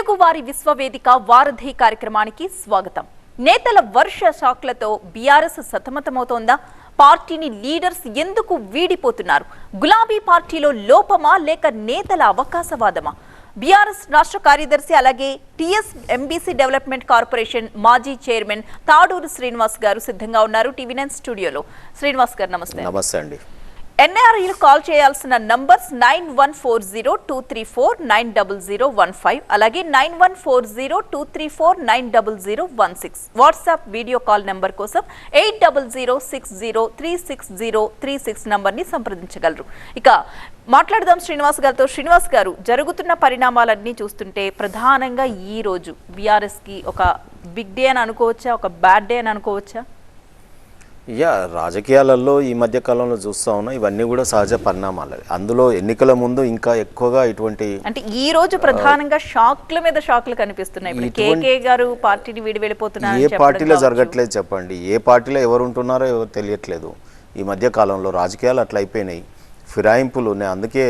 తెలుగువారి విశ్వవేదిక వారధి కార్యక్రమానికి స్వాగతం. నేతల వర్ష షాక్లతో బీఆర్ఎస్ సతమతమవుతోందా? పార్టీని లీడర్స్ ఎందుకు వీడిపోతున్నారు? గులాబీ పార్టీలో లోపమా లేక నేతల అవకాశవాదమా? బీఆర్ఎస్ రాష్ట్ర కార్యదర్శి అలాగే టీఎస్ ఎంబీసీ డెవలప్మెంట్ కార్పొరేషన్ మాజీ చైర్మన్ తాడూరు శ్రీనివాస్ గారు సిద్ధంగా ఉన్నారు టీవీ9 స్టూడియోలో. శ్రీనివాస్ గారు నమస్తే. నమస్తే అండి. ఎన్ఆర్ఐలు కాల్ చేయాల్సిన నంబర్స్ 914023490015 అలాగే 914023490016. వాట్సాప్ వీడియో కాల్ నంబర్ కోసం 8006036036 నంబర్ని సంప్రదించగలరు. ఇక మాట్లాడదాం శ్రీనివాస్ గారితో. శ్రీనివాస్ గారు, జరుగుతున్న పరిణామాలన్నీ చూస్తుంటే ప్రధానంగా ఈ రోజు బీఆర్ఎస్కి ఒక బిగ్ డే అని అనుకోవచ్చా, ఒక బ్యాడ్ డే అని అనుకోవచ్చా? రాజకీయాలలో ఈ మధ్య కాలంలో చూస్తా ఉన్నా ఇవన్నీ కూడా సహజ పరిణామాలు. అందులో ఎన్నికల ముందు ఇంకా ఎక్కువగా ఇటువంటి అంటే ఈ రోజు ప్రధానంగా షాక్ల మీద షాక్లు కనిపిస్తున్నాయి. కేకే గారు పార్టీని వెళ్ళిపోతున్నారు. ఏ పార్టీలో జరగట్లేదు చెప్పండి, ఏ పార్టీలో ఎవరు ఉంటున్నారో ఎవరు తెలియట్లేదు. ఈ మధ్య కాలంలో రాజకీయాలు అట్లా అయిపోయినాయి. ఫిరాయింపులు, నేను అందుకే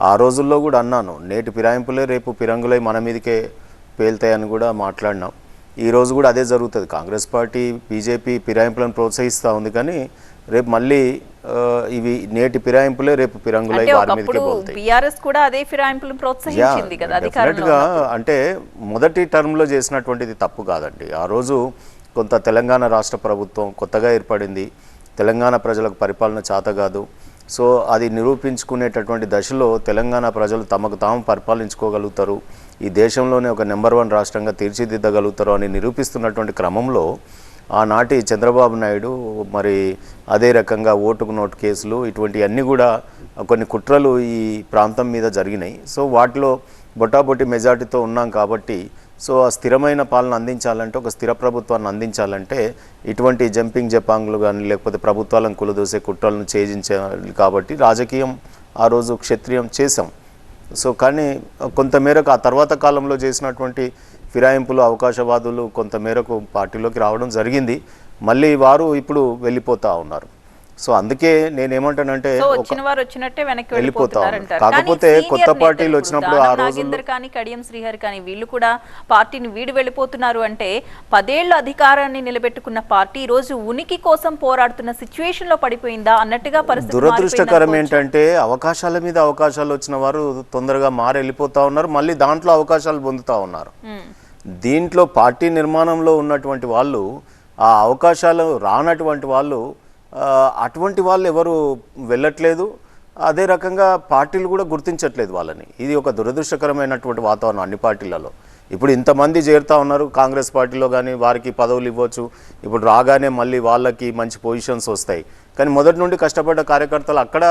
ఆ రోజుల్లో కూడా అన్నాను, నేటి ఫిరాయింపులే రేపు ఫిరంగులై మన మీదకే పేలుతాయని కూడా మాట్లాడినాం. ఈ రోజు కూడా అదే జరుగుతుంది. కాంగ్రెస్ పార్టీ బీజేపీ ఫిరాయింపులను ప్రోత్సహిస్తూ ఉంది, కానీ రేపు మళ్ళీ ఇవి నేటి ఫిరాయింపులే రేపు ఫిరంగులై వారి మీదకే పోతాయి. బీఆర్ఎస్ కూడా అదే ఫిరాయింపులను ప్రోత్సహించింది కదా డెఫినెట్గా. అంటే మొదటి టర్మ్లో చేసినటువంటిది తప్పు కాదండి. ఆ రోజు కొంత తెలంగాణ రాష్ట్ర ప్రభుత్వం కొత్తగా ఏర్పడింది, తెలంగాణ ప్రజలకు పరిపాలన చేత కాదు. సో అది నిరూపించుకునేటటువంటి దశలో తెలంగాణ ప్రజలు తమకు తాము పరిపాలించుకోగలుగుతారు, ఈ దేశంలోనే ఒక నెంబర్ 1 రాష్ట్రంగా తీర్చిదిద్దగలుగుతారు అని నిరూపిస్తున్నటువంటి క్రమంలో ఆనాటి చంద్రబాబు నాయుడు మరి అదే రకంగా ఓటుకు నోటు కేసులు ఇటువంటివన్నీ కూడా కొన్ని కుట్రలు ఈ ప్రాంతం మీద జరిగినాయి. సో వాటిలో బొటాబొటి మెజార్టీతో ఉన్నాం కాబట్టి సో ఆ స్థిరమైన పాలన అందించాలంటే, ఒక స్థిర ప్రభుత్వాన్ని అందించాలంటే ఇటువంటి జంపింగ్ జపాంగ్లు కానీ లేకపోతే ప్రభుత్వాలను కులదోసే కుట్రలను ఛేదించాలి. కాబట్టి రాజకీయం ఆ రోజు క్షత్రియం చేశాం. సో కానీ కొంతమేరకు ఆ తర్వాత కాలంలో చేసినటువంటి ఫిరాయింపులు, అవకాశవాదులు కొంతమేరకు పార్టీలోకి రావడం జరిగింది. మళ్ళీ వారు ఇప్పుడు వెళ్ళిపోతూ ఉన్నారు. సో అందుకే నేనేమంటానంటే వెళ్ళిపోతారు. కాకపోతే కొత్త పార్టీలు వచ్చినప్పుడు ఆ రోజుల్లో కానీ కడియం శ్రీహరి కానీ వీళ్ళు కూడా పార్టీని వెళ్ళిపోతున్నారు అంటే 10 ఏళ్ల అధికారాన్ని నిలబెట్టుకున్న పార్టీ ఈ రోజు ఉనికి కోసం పోరాడుతున్న సిచ్యువేషన్ లో పడిపోయిందా అన్నట్టుగా పరిస్థితి. దురదృష్టకరం ఏంటంటే అవకాశాల మీద అవకాశాలు వచ్చిన వారు తొందరగా వెళ్ళిపోతా ఉన్నారు, మళ్ళీ దాంట్లో అవకాశాలు పొందుతా ఉన్నారు. దీంట్లో పార్టీ నిర్మాణంలో ఉన్నటువంటి వాళ్ళు, ఆ అవకాశాలు రానటువంటి వాళ్ళు, అటువంటి వాళ్ళు ఎవరు వెళ్ళట్లేదు. అదే రకంగా పార్టీలు కూడా గుర్తించట్లేదు వాళ్ళని. ఇది ఒక దురదృష్టకరమైనటువంటి వాతావరణం అన్ని పార్టీలలో. ఇప్పుడు ఇంతమంది చేరుతూ ఉన్నారు కాంగ్రెస్ పార్టీలో, కానీ వారికి పదవులు ఇవ్వచ్చు, ఇప్పుడు రాగానే మళ్ళీ వాళ్ళకి మంచి పొజిషన్స్ వస్తాయి. కానీ మొదటి నుండి కష్టపడ్డ కార్యకర్తలు అక్కడ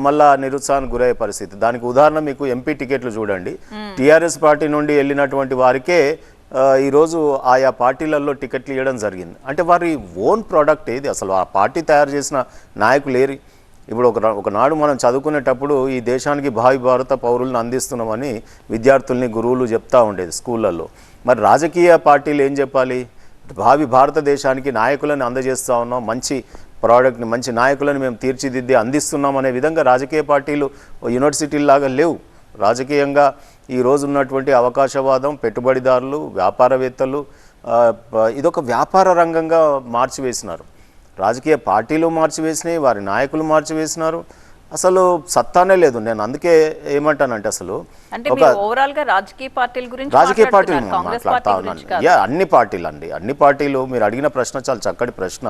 మళ్ళా నిరుత్సాహానికి గురయ్యే పరిస్థితి. దానికి ఉదాహరణ మీకు ఎంపీ టికెట్లు చూడండి. టీఆర్ఎస్ పార్టీ నుండి వెళ్ళినటువంటి వారికే ఈరోజు ఆయా పార్టీలలో టికెట్లు ఇవ్వడం జరిగింది. అంటే వారి ఓన్ ప్రోడక్ట్ ఏది, అసలు ఆ పార్టీ తయారు చేసిన నాయకులు ఏరి. ఇప్పుడు ఒకనాడు మనం చదువుకునేటప్పుడు ఈ దేశానికి భావి భారత పౌరులను అందిస్తున్నామని విద్యార్థుల్ని గురువులు చెప్తూ ఉండేది స్కూళ్ళల్లో. మరి రాజకీయ పార్టీలు ఏం చెప్పాలి? భావి భారతదేశానికి నాయకులను అందజేస్తూ ఉన్నాం, మంచి ప్రోడక్ట్ని, మంచి నాయకులను మేము తీర్చిదిద్ది అందిస్తున్నాం అనే విధంగా రాజకీయ పార్టీలు యూనివర్సిటీలాగా లేవు. రాజకీయంగా ఈరోజు ఉన్నటువంటి అవకాశవాదం, పెట్టుబడిదారులు, వ్యాపారవేత్తలు ఇదొక వ్యాపార రంగంగా మార్చివేసినారు. రాజకీయ పార్టీలు మార్చివేసినాయి, వారి నాయకులు మార్చివేసినారు. అసలు సత్తానే లేదు. నేను అందుకే ఏమంటానంటే అసలు రాజకీయ పార్టీలు మాట్లాడుతా ఉన్నాను. అన్ని పార్టీలు అండి, అన్ని పార్టీలు. మీరు అడిగిన ప్రశ్న చాలా చక్కటి ప్రశ్న.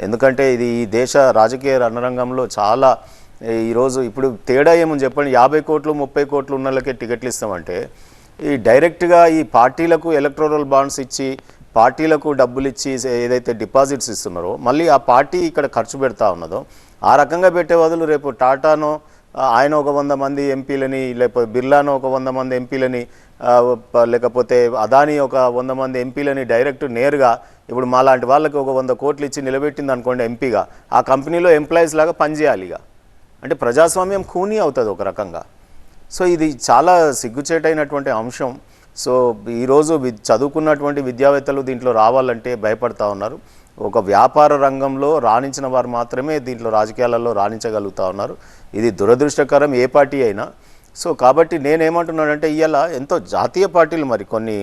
ఎందుకంటే ఇది ఈ దేశ రాజకీయ రణరంగంలో చాలా ఈరోజు ఇప్పుడు తేడా ఏమని చెప్పండి. 50 కోట్లు 30 కోట్లు ఉన్న వాళ్ళకే టికెట్లు ఇస్తామంటే ఈ డైరెక్ట్గా ఈ పార్టీలకు ఎలక్టోరల్ బాండ్స్ ఇచ్చి పార్టీలకు డబ్బులు ఇచ్చి ఏదైతే డిపాజిట్స్ ఇస్తున్నారో మళ్ళీ ఆ పార్టీ ఇక్కడ ఖర్చు పెడతా ఉన్నదో ఆ రకంగా పెట్టే బదులు రేపు టాటానో ఆయన ఒక 100 మంది ఎంపీలని, లేకపోతే బిర్లానో ఒక 100 మంది ఎంపీలని, లేకపోతే అదానీ ఒక 100 మంది ఎంపీలని డైరెక్ట్ నేరుగా ఇప్పుడు మాలాంటి వాళ్ళకి ఒక 100 కోట్లు ఇచ్చి నిలబెట్టింది అనుకోండి ఎంపీగా, ఆ కంపెనీలో ఎంప్లాయీస్ లాగా పనిచేయాలి. ఇక అంటే ప్రజాస్వామ్యం ఖూనీ అవుతుంది ఒక రకంగా. సో ఇది చాలా సిగ్గుచేటైనటువంటి అంశం. సో ఈరోజు చదువుకున్నటువంటి విద్యావేత్తలు దీంట్లో రావాలంటే భయపడతా ఉన్నారు. ఒక వ్యాపార రంగంలో రాణించిన వారు మాత్రమే దీంట్లో రాజకీయాలలో రాణించగలుగుతూ ఉన్నారు. ఇది దురదృష్టకరం ఏ పార్టీ అయినా. సో కాబట్టి నేనేమంటున్నానంటే ఇవాళ ఎంతో జాతీయ పార్టీలు మరి కొన్ని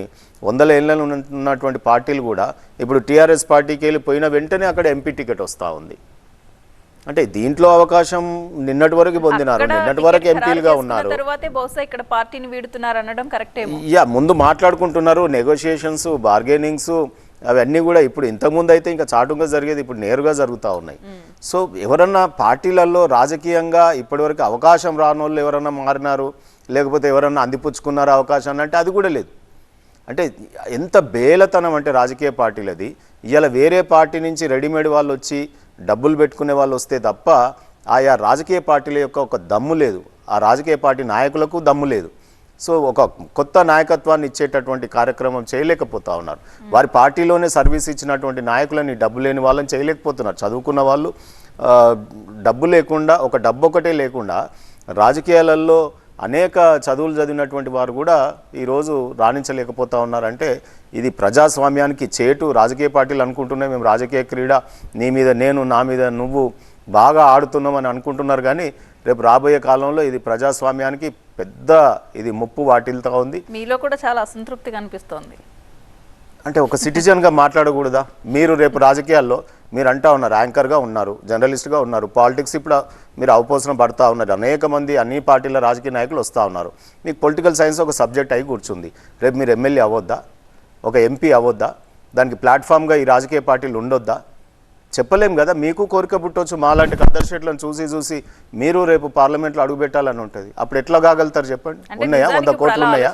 వందల ఏళ్ళలో ఉన్నటువంటి పార్టీలు కూడా ఇప్పుడు టీఆర్ఎస్ పార్టీకి వెళ్ళి పోయిన వెంటనే అక్కడ ఎంపీ టికెట్ వస్తూ ఉంది. అంటే దీంట్లో అవకాశం నిన్నటి వరకు పొందినారు, నిన్నటి వరకు ఎంపీలుగా ఉన్నారు. ఇక్కడ పార్టీని వీడుతున్నారు అనడం కరెక్టే. ముందు మాట్లాడుకుంటున్నారు, నెగోషియేషన్స్, బార్గెనింగ్స్ అవన్నీ కూడా ఇప్పుడు ఇంతకుముందు అయితే ఇంకా చాటుగా జరిగేది, ఇప్పుడు నేరుగా జరుగుతూ ఉన్నాయి. సో ఎవరన్నా పార్టీలలో రాజకీయంగా ఇప్పటివరకు అవకాశం రాని వాళ్ళు ఎవరన్నా మారినారు, లేకపోతే ఎవరన్నా అందిపుచ్చుకున్నారు అవకాశాన్ని అంటే అది కూడా లేదు. అంటే ఎంత బేలతనం అంటే రాజకీయ పార్టీలది. ఇవాళ వేరే పార్టీ నుంచి రెడీమేడ్ వాళ్ళు వచ్చి డబ్బులు పెట్టుకునే వాళ్ళు వస్తే తప్ప ఆయా రాజకీయ పార్టీల యొక్క ఒక దమ్ము లేదు, ఆ రాజకీయ పార్టీ నాయకులకు దమ్ము లేదు. సో ఒక కొత్త నాయకత్వాన్ని ఇచ్చేటటువంటి కార్యక్రమం చేయలేకపోతా ఉన్నారు. వారి పార్టీలోనే సర్వీస్ ఇచ్చినటువంటి నాయకులని డబ్బు లేని వాళ్ళని చేయలేకపోతున్నారు. చదువుకున్న వాళ్ళు డబ్బు లేకుండా, ఒక డబ్బు ఒకటే లేకుండా రాజకీయాలలో అనేక చదువులు చదివినటువంటి వారు కూడా ఈరోజు రాణించలేకపోతా ఉన్నారంటే ఇది ప్రజాస్వామ్యానికి చేటు. రాజకీయ పార్టీలు అనుకుంటున్నాయి మేము రాజకీయ క్రీడ, నీ మీద నేను, నా మీద నువ్వు బాగా ఆడుతున్నామని అనుకుంటున్నారు. కానీ రేపు రాబోయే కాలంలో ఇది ప్రజాస్వామ్యానికి పెద్ద ఇది ముప్పు వాటిల్తా ఉంది. మీలో కూడా చాలా అసంతృప్తి కనిపిస్తోంది. అంటే ఒక సిటిజన్గా మాట్లాడకూడదా? మీరు రేపు రాజకీయాల్లో మీరు అంటా ఉన్నారు, యాంకర్గా ఉన్నారు, జర్నలిస్ట్గా ఉన్నారు, పాలిటిక్స్ ఇప్పుడు మీరు అవపోసన పడుతూ ఉన్నారు. అనేక మంది అన్ని పార్టీల రాజకీయ నాయకులు వస్తూ ఉన్నారు. మీకు పొలిటికల్ సైన్స్ ఒక సబ్జెక్ట్ అయి కూర్చుంది. రేపు మీరు ఎమ్మెల్యే అవ్వొద్దా, ఒక ఎంపీ అవ్వొద్దా, దానికి ప్లాట్ఫామ్గా ఈ రాజకీయ పార్టీలు ఉండొద్దా? చెప్పలేం కదా. మీకు కోరిక పుట్టవచ్చు, మాలాంటి కదర్షెట్లను చూసి మీరు రేపు పార్లమెంట్లో అడుగుపెట్టాలని ఉంటుంది. అప్పుడు ఎట్లా కాగలుగుతారు చెప్పండి? ఉన్నాయా? 100 కోట్లు ఉన్నాయా?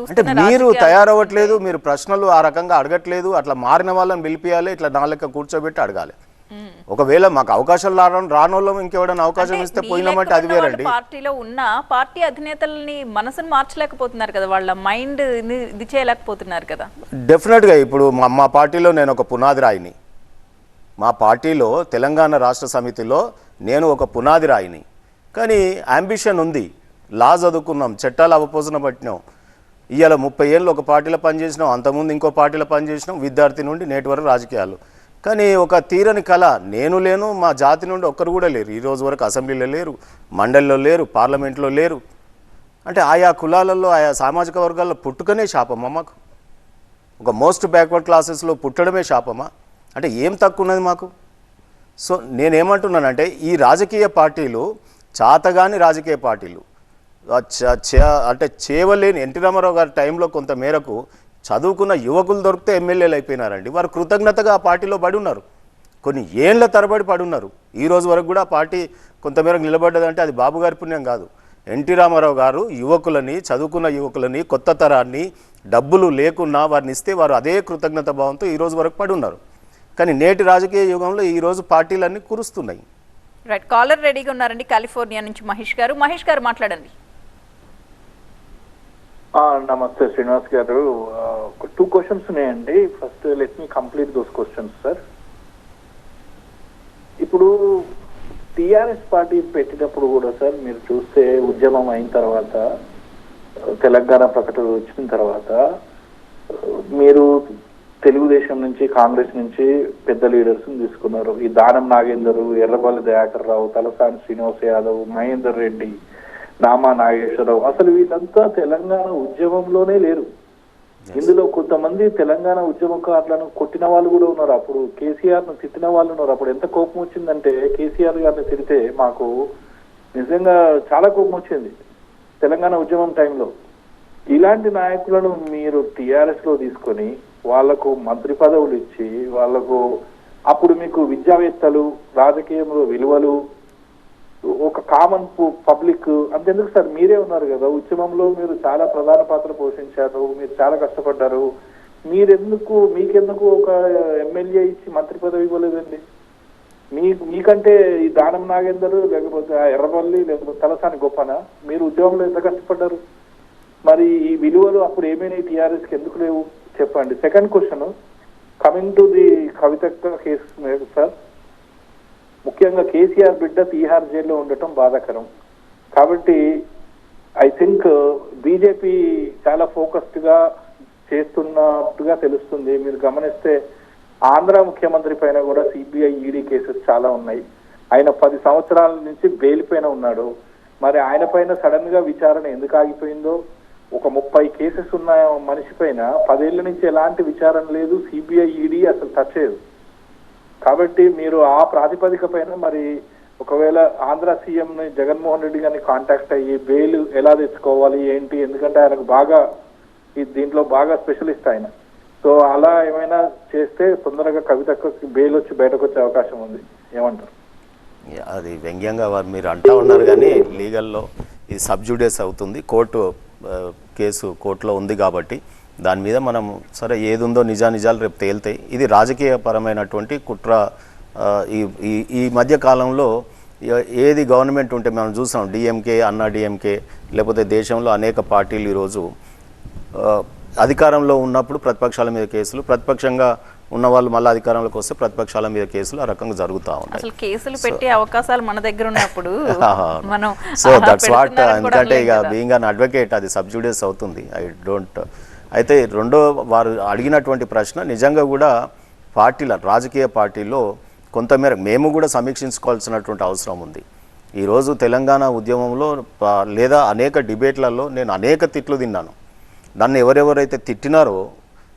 అంటే మీరు తయారవ్వట్లేదు, మీరు ప్రశ్నలు ఆ రకంగా అడగట్లేదు. అట్లా మారిన వాళ్ళని పిలిపియాలి, ఇట్లా నా లెక్క కూర్చోబెట్టి అడగాలి. ఒకవేళ మాకు అవకాశాలు రానోళ్ళం ఇంకెవడన్నా అవకాశం ఇస్తే పోయినామంటే అది వేరండి. పార్టీలో ఉన్న పార్టీ అధినేతల్ని మనసును మార్చలేకపోతున్నారు కదా, వాళ్ళ మైండ్ ఇది చేయలేకపోతున్నారు కదా. డెఫినెట్గా ఇప్పుడు మా పార్టీలో నేను ఒక పునాది రాయిని, మా పార్టీలో తెలంగాణ రాష్ట్ర సమితిలో నేను ఒక పునాది రాయిని. కానీ అంబిషన్ ఉంది, లా చదువుకున్నాం, చట్టాలు అవపోసన పట్టినాం. ఇవాళ 30 ఏళ్ళు ఒక పార్టీలో పనిచేసినాం, అంతకుముందు ఇంకో పార్టీలో పనిచేసినాం, విద్యార్థి నుండి నేటి వరకు రాజకీయాలు. కానీ ఒక తీరని కళ నేను లేను, మా జాతి నుండి ఒక్కరు కూడా లేరు ఈరోజు వరకు. అసెంబ్లీలో లేరు, మండలిలో లేరు, పార్లమెంట్లో లేరు. అంటే ఆయా కులాలలో, ఆయా సామాజిక వర్గాల్లో పుట్టుకనే శాపమా మాకు? ఒక మోస్ట్ బ్యాక్వర్డ్ క్లాసెస్లో పుట్టడమే శాపమా? అంటే ఏం తక్కువ ఉన్నది మాకు? సో నేనేమంటున్నానంటే ఈ రాజకీయ పార్టీలు చాతగాని రాజకీయ పార్టీలు, అంటే చేయలేని ఎన్టీ రామారావు గారి టైంలో కొంత మేరకు చదువుకున్న యువకులు దొరికితే ఎమ్మెల్యేలు అయిపోయినారండి. వారు కృతజ్ఞతగా ఆ పార్టీలో పడి ఉన్నారు, కొన్ని ఏళ్ల తరబడి పడి ఉన్నారు. ఈ రోజు వరకు కూడా ఆ పార్టీ కొంతమేరకు నిలబడ్డదంటే అది బాబు గారి పుణ్యం కాదు. ఎన్టీ రామారావు గారు యువకులని, చదువుకున్న యువకులని, కొత్త తరాన్ని డబ్బులు లేకున్నా వారిని ఇస్తే వారు అదే కృతజ్ఞత భావంతో ఈ రోజు వరకు పడి ఉన్నారు. కానీ నేటి రాజకీయ యుగంలో ఈ రోజు పార్టీలన్నీ కురుస్తున్నాయి. రైట్, కాలర్ రెడీగా ఉన్నారండి కాలిఫోర్నియా నుంచి మహేష్ గారు. మహేష్ గారు మాట్లాడండి. నమస్తే శ్రీనివాస్ గారు. 2 క్వశ్చన్స్ ఉన్నాయండి. First let me complete those questions sir. ఇప్పుడు టిఆర్ఎస్ పార్టీ పెట్టినప్పుడు కూడా సార్ మీరు చూస్తే ఉద్యమం అయిన తర్వాత, తెలంగాణ ప్రకటన వచ్చిన తర్వాత మీరు తెలుగుదేశం నుంచి, కాంగ్రెస్ నుంచి పెద్ద లీడర్స్ తీసుకున్నారు. ఈ దానం నాగేందర్, ఎర్రబల్లి దయాకర్ రావు, తలసాని శ్రీనివాస్ యాదవ్, మహేందర్ రెడ్డి, నామా నాగేశ్వరరావు, అసలు వీళ్ళంతా తెలంగాణ ఉద్యమంలోనే లేరు. ఇందులో కొంతమంది తెలంగాణ ఉద్యమకారులను కొట్టిన వాళ్ళు కూడా ఉన్నారు. అప్పుడు కేసీఆర్ ను తిట్టిన వాళ్ళు ఉన్నారు. అప్పుడు ఎంత కోపం వచ్చిందంటే కేసీఆర్ గారిని తిడితే మాకు నిజంగా చాలా కోపం వచ్చింది తెలంగాణ ఉద్యమం టైంలో. ఇలాంటి నాయకులను మీరు టిఆర్ఎస్ లో తీసుకొని వాళ్లకు మంత్రి పదవులు ఇచ్చి, వాళ్లకు అప్పుడు మీకు విద్యావేత్తలు, రాజకీయంలో విలువలు, ఒక కామన్ పబ్లిక్ అంతెందుకు సార్, మీరే ఉన్నారు కదా ఉద్యమంలో, మీరు చాలా ప్రధాన పాత్ర పోషించారు, మీరు చాలా కష్టపడ్డారు. మీకెందుకు ఒక ఎమ్మెల్యే ఇచ్చి మంత్రి పదవి ఇవ్వలేదండి? మీకంటే ఈ దానం నాగేందర్, లేకపోతే ఎర్రబల్లి, లేకపోతే తలసాని గొప్పనా? మీరు ఉద్యమంలో ఎంత కష్టపడ్డారు? మరి ఈ విలువలు అప్పుడు ఏమైనా టీఆర్ఎస్ కి ఎందుకు లేవు చెప్పండి. Second question, coming to the కవితక్క కేసు సార్, ముఖ్యంగా కేసీఆర్ బిడ్డ తీహార్ జైల్లో ఉండటం బాధాకరం. కాబట్టి ఐ థింక్ బీజేపీ చాలా ఫోకస్డ్ గా చేస్తున్నట్టుగా తెలుస్తుంది. మీరు గమనిస్తే ఆంధ్ర ముఖ్యమంత్రి పైన కూడా సిబిఐ, ఈడీ కేసెస్ చాలా ఉన్నాయి. ఆయన 10 సంవత్సరాల నుంచి బెయిల్ పైన ఉన్నాడు. మరి ఆయన పైన సడన్ గా విచారణ ఎందుకు ఆగిపోయిందో, ఒక 30 కేసెస్ ఉన్న మనిషి పైన 10 ఏళ్ల నుంచి ఎలాంటి విచారణ లేదు, సిబిఐ ఈడీ అసలు టచ్ చేయదు. కాబట్టి మీరు ఆ ప్రాతిపదిక పైన మరి ఒకవేళ ఆంధ్ర సీఎం ని జగన్మోహన్ రెడ్డి గారిని కాంటాక్ట్ అయ్యి బెయిల్ ఎలా తెచ్చుకోవాలి ఏంటి, ఎందుకంటే ఆయనకు బాగా దీంట్లో బాగా స్పెషలిస్ట్ ఆయన. సో అలా ఏమైనా చేస్తే తొందరగా కవితకు బెయిల్ వచ్చి బయటకు వచ్చే అవకాశం ఉంది, ఏమంటారు? అది వ్యంగ్యంగా మీరు అంటా ఉన్నారు, కానీ లీగల్లో ఇది సబ్జుడియస్ అవుతుంది. కేసు కోర్టులో ఉంది కాబట్టి దాని మీద మనం సరే ఏది ఉందో నిజాలు రేపు తేలుతాయి. ఇది రాజకీయపరమైనటువంటి కుట్ర. ఈ మధ్య కాలంలో ఏది గవర్నమెంట్ ఉంటే మనం చూసాం, డిఎంకే, అన్నా డిఎంకే, లేకపోతే దేశంలో అనేక పార్టీలు ఈరోజు అధికారంలో ఉన్నప్పుడు ప్రతిపక్షాల మీద కేసులు, ప్రతిపక్షంగా ఉన్న వాళ్ళు మళ్ళీ అధికారంలోకి వస్తే ప్రతిపక్షాల మీద కేసులు ఆ రకంగా జరుగుతూ ఉంటాయి. అసలు కేసులు పెట్టే అవకాశాలు మన దగ్గర ఉన్నప్పుడు మనం సో దట్స్ వాట్, ఎందుకంటే ఇక బీయింగ్ అన్ అడ్వకేట్ అది సబ్జుడియస్ అవుతుంది. అయితే రెండో వారు అడిగినటువంటి ప్రశ్న నిజంగా కూడా రాజకీయ పార్టీల్లో కొంతమేర మేము కూడా సమీక్షించుకోవాల్సినటువంటి అవసరం ఉంది. ఈరోజు తెలంగాణ ఉద్యమంలో లేదా అనేక డిబేట్లలో నేను అనేక తిట్లు తిన్నాను. నన్ను ఎవరెవరైతే తిట్టినారో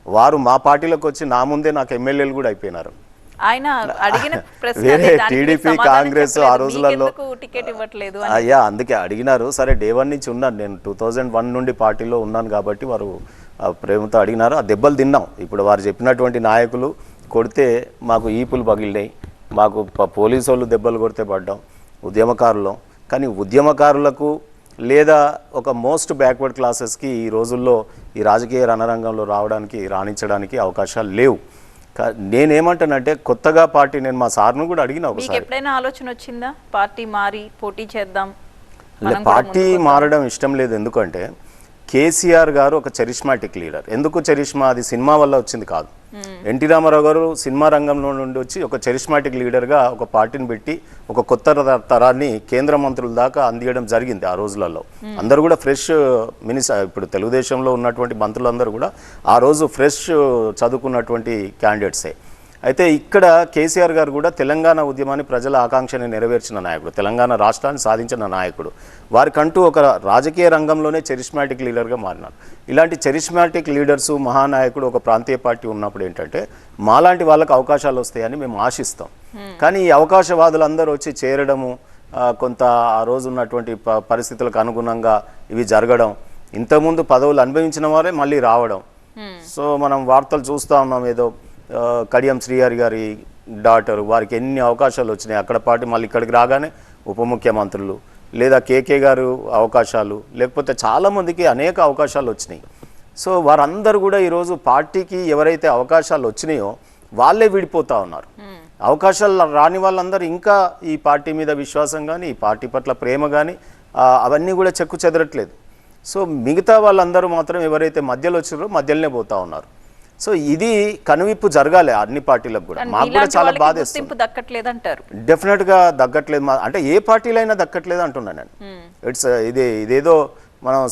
వారు మా పార్టీలోకి వచ్చి నా ముందే నాకు ఎమ్మెల్యేలు కూడా అయిపోయినారు. ఆయన అడిగిన వేరే టీడీపీ, కాంగ్రెస్ ఆ రోజులలో టికెట్ ఇవ్వట్లేదు అయ్యా, అందుకే అడిగినారు. సరే, డే 1 నుంచి ఉన్నాను నేను, 2001 నుండి పార్టీలో ఉన్నాను కాబట్టి వారు ప్రేమతో అడిగినారు. ఆ దెబ్బలు తిన్నాం. ఇప్పుడు వారు చెప్పినటువంటి నాయకులు కొడితే మాకు ఈపులు పగిలినాయి, మాకు పోలీసు వాళ్ళు దెబ్బలు కొడితే పడ్డాం ఉద్యమకారులు. కానీ ఉద్యమకారులకు లేదా ఒక మోస్ట్ బ్యాక్వర్డ్ క్లాసెస్కి ఈ రోజుల్లో ఈ రాజకీయ రణరంగంలో రాణించడానికి అవకాశాలు లేవు. నేనేమంటానంటే కొత్తగా పార్టీ, నేను మా సార్ను కూడా అడిగిన, ఒకసారి ఎప్పుడైనా ఆలోచన వచ్చిందా పార్టీ మారి పోటీ చేద్దాం? పార్టీ మారడం ఇష్టం లేదు. ఎందుకంటే కేసీఆర్ గారు ఒక చరిష్మాటిక్ లీడర్. ఎందుకు చరిష్మా? అది సినిమా వల్ల వచ్చింది కాదు. ఎన్టీ రామారావు గారు సినిమా రంగంలో నుండి వచ్చి ఒక చరిష్మాటిక్ లీడర్గా ఒక పార్టీని పెట్టి ఒక కొత్త తరాన్ని కేంద్ర మంత్రుల దాకా అందియడం జరిగింది ఆ రోజులలో. అందరూ కూడా ఫ్రెష్ ఇప్పుడు తెలుగుదేశంలో ఉన్నటువంటి మంత్రులందరూ కూడా ఆ రోజు ఫ్రెష్ చదువుకున్నటువంటి క్యాండిడేట్సే. అయితే ఇక్కడ కేసీఆర్ గారు కూడా తెలంగాణ ఉద్యమాన్ని, ప్రజల ఆకాంక్షని నెరవేర్చిన నాయకుడు, తెలంగాణ రాష్ట్రాన్ని సాధించిన నాయకుడు. వారికంటూ ఒక రాజకీయ రంగంలోనే చరిష్మాటిక్ లీడర్గా మారినారు. ఇలాంటి చరిష్మాటిక్ లీడర్స్, మహానాయకుడు ఒక ప్రాంతీయ పార్టీ ఉన్నప్పుడు ఏంటంటే మాలాంటి వాళ్ళకి అవకాశాలు వస్తాయని మేము ఆశిస్తాం. కానీ ఈ అవకాశవాదులందరూ వచ్చి చేరడము, కొంత ఆ రోజు ఉన్నటువంటి పరిస్థితులకు అనుగుణంగా ఇవి జరగడం, ఇంతకుముందు పదవులు అనుభవించిన వారే మళ్ళీ రావడం. సో మనం వార్తలు చూస్తూ ఉన్నాం, ఏదో కడియం శ్రీహరి గారి డాటర్, వారికి ఎన్ని అవకాశాలు వచ్చినాయి అక్కడ పార్టీ, మళ్ళీ ఇక్కడికి రాగానే ఉప ముఖ్యమంత్రులు, లేదా కేకే గారు అవకాశాలు, లేకపోతే చాలామందికి అనేక అవకాశాలు వచ్చినాయి. సో వారందరూ కూడా ఈరోజు పార్టీకి ఎవరైతే అవకాశాలు వచ్చినాయో వాళ్ళే విడిపోతూ ఉన్నారు. అవకాశాలు రాని వాళ్ళందరూ ఇంకా ఈ పార్టీ మీద విశ్వాసం కానీ, ఈ పార్టీ పట్ల ప్రేమ కానీ అవన్నీ కూడా చెక్కు చెదరట్లేదు. సో మిగతా వాళ్ళందరూ మాత్రం ఎవరైతే మధ్యలో వచ్చారో మధ్యలోనే పోతూ ఉన్నారు. సో ఇది కనువిప్పు జరగాలి అన్ని పార్టీలకు కూడా. మాకు కూడా చాలా బాధేస్తుంది. డెఫినెట్గా దక్కట్లేదు, అంటే ఏ పార్టీలైనా దక్కట్లేదు అంటున్నాను నేను. ఇదేదో మనం